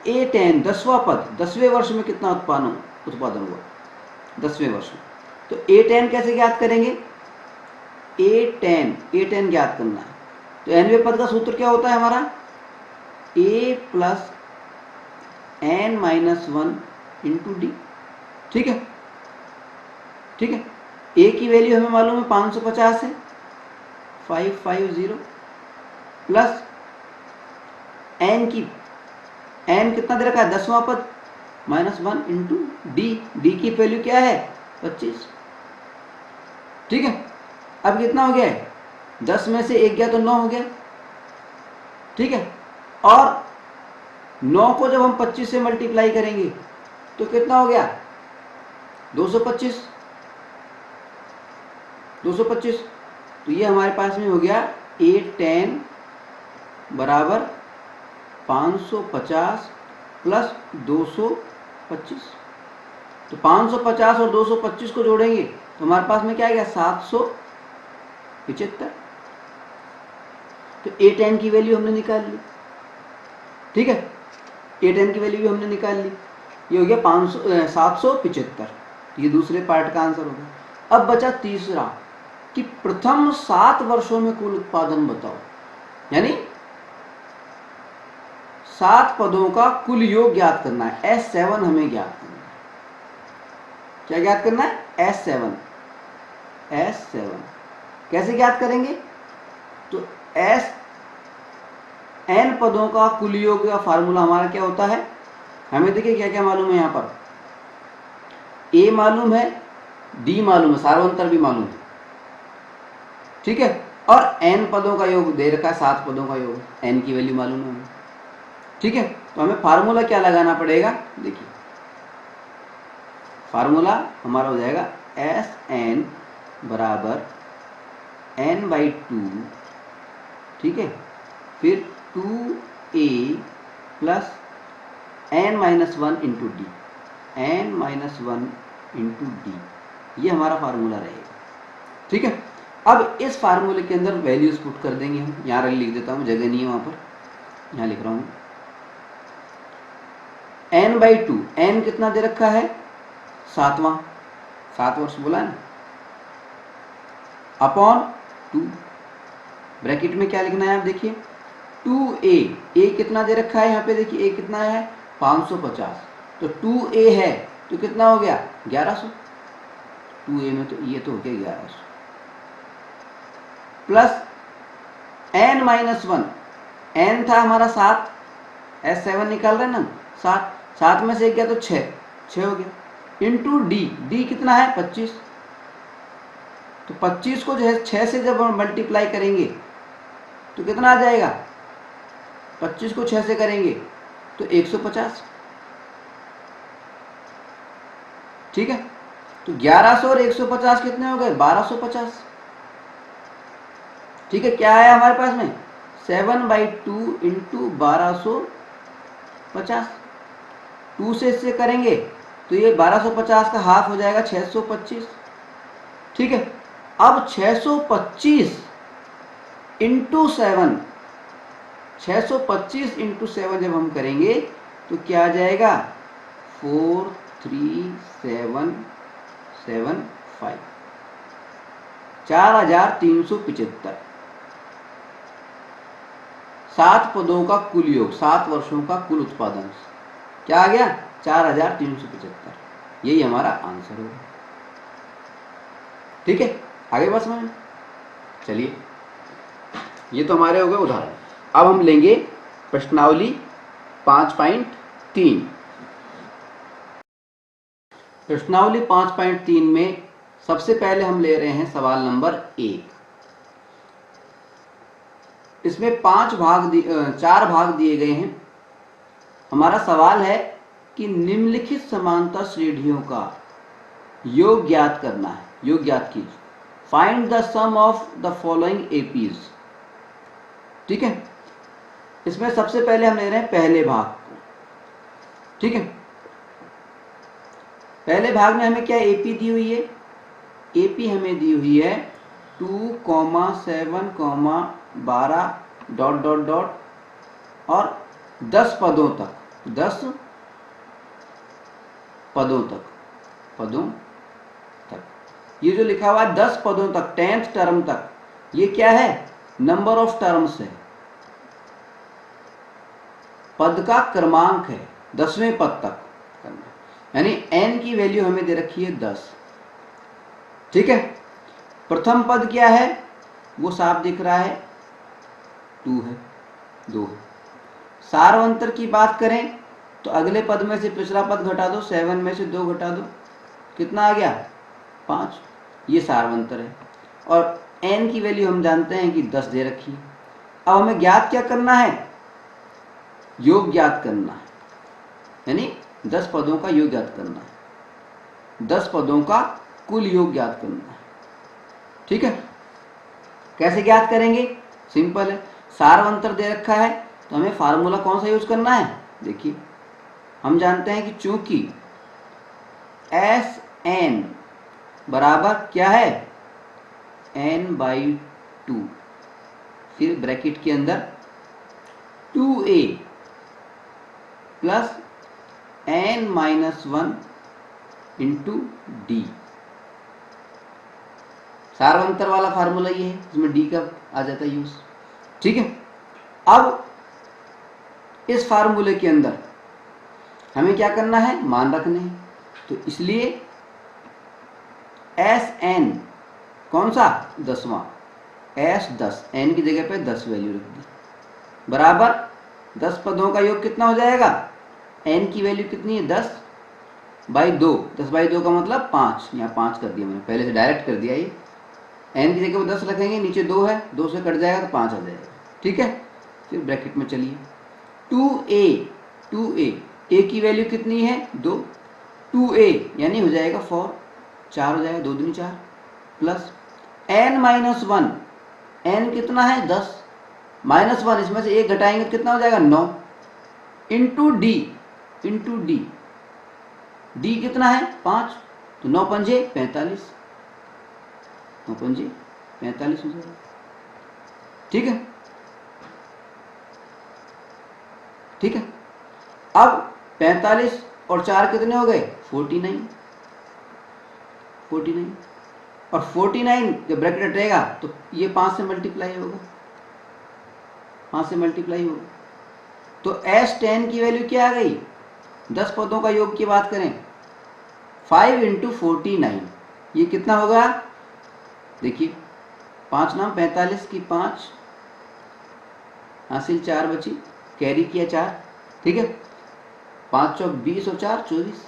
A10 10वां पद 10वें वर्ष में कितना उत्पादन हुआ 10वें वर्ष में। तो A10 कैसे ज्ञात करेंगे, A10 ज्ञात करना है। तो nवें पद का सूत्र क्या होता है हमारा, a plus n-1 into D. ठीक है, ठीक है, a की वैल्यू हमें मालूम है 550 है, 550 प्लस n कितना दे रखा है, 10वां पद -1 इंटू डी की वैल्यू क्या है 25। ठीक है, अब कितना हो गया है, 10 में से 1 गया तो 9 हो गया। ठीक है, और 9 को जब हम 25 से मल्टीप्लाई करेंगे तो कितना हो गया 225। तो ये हमारे पास में हो गया A10 बराबर 550 प्लस 225। तो 550 और 225 को जोड़ेंगे तो हमारे पास में क्या आ गया 775। तो A10 की वैल्यू हमने निकाल ली। ठीक है, A10 की वैल्यू भी हमने निकाल ली, ये हो गया 775। ये दूसरे पार्ट का आंसर होगा। अब बचा तीसरा कि प्रथम 7 वर्षों में कुल उत्पादन बताओ, यानी 7 पदों का कुल योग ज्ञात करना है। S7 हमें ज्ञात करना है। क्या ज्ञात करना है, S7 कैसे ज्ञात करेंगे, तो n पदों का कुल योग का फार्मूला हमारा क्या होता है, हमें देखिए क्या क्या मालूम है। यहाँ पर a मालूम है, d मालूम है, सार्वंतर भी मालूम है। ठीक है, और n पदों का योग दे रखा है, 7 पदों का योग, n की वैल्यू मालूम है हमें। ठीक है, तो हमें फार्मूला क्या लगाना पड़ेगा, देखिए फार्मूला हमारा हो जाएगा Sn बराबर n/2। ठीक है, फिर 2a plus n-1 into D, n-1 into D, ये हमारा फार्मूला रहेगा। ठीक है, अब इस फार्मूले के अंदर वैल्यूज पुट कर देंगे हम। यहाँ लिख देता हूँ, जगह नहीं है वहाँ पर, यहाँ लिख रहा हूँ n/2। n कितना दे रखा है, 7 वर्ष बोला है ना, अपॉन 2, ब्रैकेट में क्या लिखना है आप देखिए 2a कितना दे रखा है, यहाँ पे देखिए a कितना है 550, तो 2a है तो कितना हो गया 1100। 2a में तो ये तो हो गया 1100 प्लस n-1, n था हमारा 7, S7 निकाल रहे ना 7 में से 1 गया तो 6 हो गया, इंटू डी कितना है 25। तो 25 को जो है 6 से जब हम मल्टीप्लाई करेंगे तो कितना आ जाएगा, 25 को 6 से करेंगे तो 150। ठीक है, तो 1100 और 150 कितने हो गए 1250। ठीक है, क्या आया हमारे पास में 7/2 इंटू 1250। 2 से इससे करेंगे तो ये 1250 का हाफ हो जाएगा 625। ठीक है, अब 625 इंटू 7, 625 इंटू 7 जब हम करेंगे तो क्या आ जाएगा 43775, 4375। 7 पदों का कुल योग, 7 वर्षों का कुल उत्पादन क्या आ गया 4375। यही हमारा आंसर होगा। ठीक है, आगे बस में चलिए, ये तो हमारे हो गए उदाहरण। अब हम लेंगे प्रश्नावली 5.3। प्रश्नावली 5.3 में सबसे पहले हम ले रहे हैं सवाल नंबर 1। इसमें 4 भाग दिए गए हैं। हमारा सवाल है कि निम्नलिखित समांतर श्रेणियों का योग ज्ञात करना है। योग ज्ञात कीजिए। Find the sum of the following APs. ठीक है, इसमें सबसे पहले हम ले रहे हैं पहले भाग को। ठीक है, पहले भाग में हमें क्या एपी दी हुई है? एपी हमें दी हुई है 2,7,12 ... और 10 पदों तक, 10 पदों तक ये जो लिखा हुआ है 10 पदों तक, 10th टर्म तक, ये क्या है? नंबर ऑफ टर्म्स है, पद का क्रमांक है, 10वें पद तक करना, यानी n की वैल्यू हमें दे रखी है 10। ठीक है, प्रथम पद क्या है? वो साफ दिख रहा है 2 है, 2 है। सार्वंतर की बात करें तो अगले पद में से पिछला पद घटा दो, 7 में से 2 घटा दो, कितना आ गया 5। ये सार्वंतर है और n की वैल्यू हम जानते हैं कि 10 दे रखी है। अब हमें ज्ञात क्या करना है? योग ज्ञात करना है, यानी 10 पदों का योग ज्ञात करना है, 10 पदों का कुल योग ज्ञात करना है। ठीक है, कैसे ज्ञात करेंगे? सिंपल है, सार्वंतर दे रखा है तो हमें फार्मूला कौन सा यूज करना है? देखिए, हम जानते हैं कि चूंकि Sn बराबर क्या है n/2, फिर ब्रैकेट के अंदर 2a plus n-1 into D. सार्वंतर वाला फार्मूला ये है, इसमें डी का आ जाता है यूज। ठीक है, अब इस फार्मूले के अंदर हमें क्या करना है? मान रखने हैं, तो इसलिए Sn कौन सा? 10वां, S10, n की जगह पे 10 वैल्यू रख दी, बराबर 10 पदों का योग कितना हो जाएगा? n की वैल्यू कितनी है? 10/2। 10/2 का मतलब 5, यहाँ 5 कर दिया मैंने, पहले से डायरेक्ट कर दिया। ये n की जगह पे 10 रखेंगे, नीचे 2 है, 2 से कट जाएगा तो 5 आ जाएगा। ठीक है, फिर ब्रैकेट में चलिए 2a a की वैल्यू कितनी है? 2, 2a यानी हो जाएगा 4, 4 हो जाएगा, 2 दूनी 4, प्लस n-1, n कितना है? 10, -1, इसमें से 1 घटाएंगे कितना हो जाएगा? 9, इंटू डी, डी कितना है? 5, तो 9 पंजे 45, 9 पंजे 45 हो जाएगा। ठीक है, ठीक है, अब 45 और 4 कितने हो गए? 49, और 49 जब ब्रैकेट हटेगा तो ये 5 से मल्टीप्लाई होगा, 5 से मल्टीप्लाई होगा, तो S10 की वैल्यू क्या आ गई? 10 पदों का योग की बात करें 5 इंटू 49, ये कितना होगा? देखिए 5 नाम 45 की 5 हासिल 4 बची, कैरी किया 4। ठीक है, 5 चौक 20 और 4 24,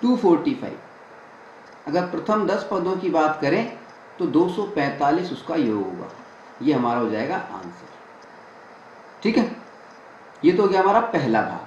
245। अगर प्रथम 10 पदों की बात करें तो 245 उसका योग होगा, ये हमारा हो जाएगा आंसर। ठीक है, ये तो हो गया हमारा पहला भाग।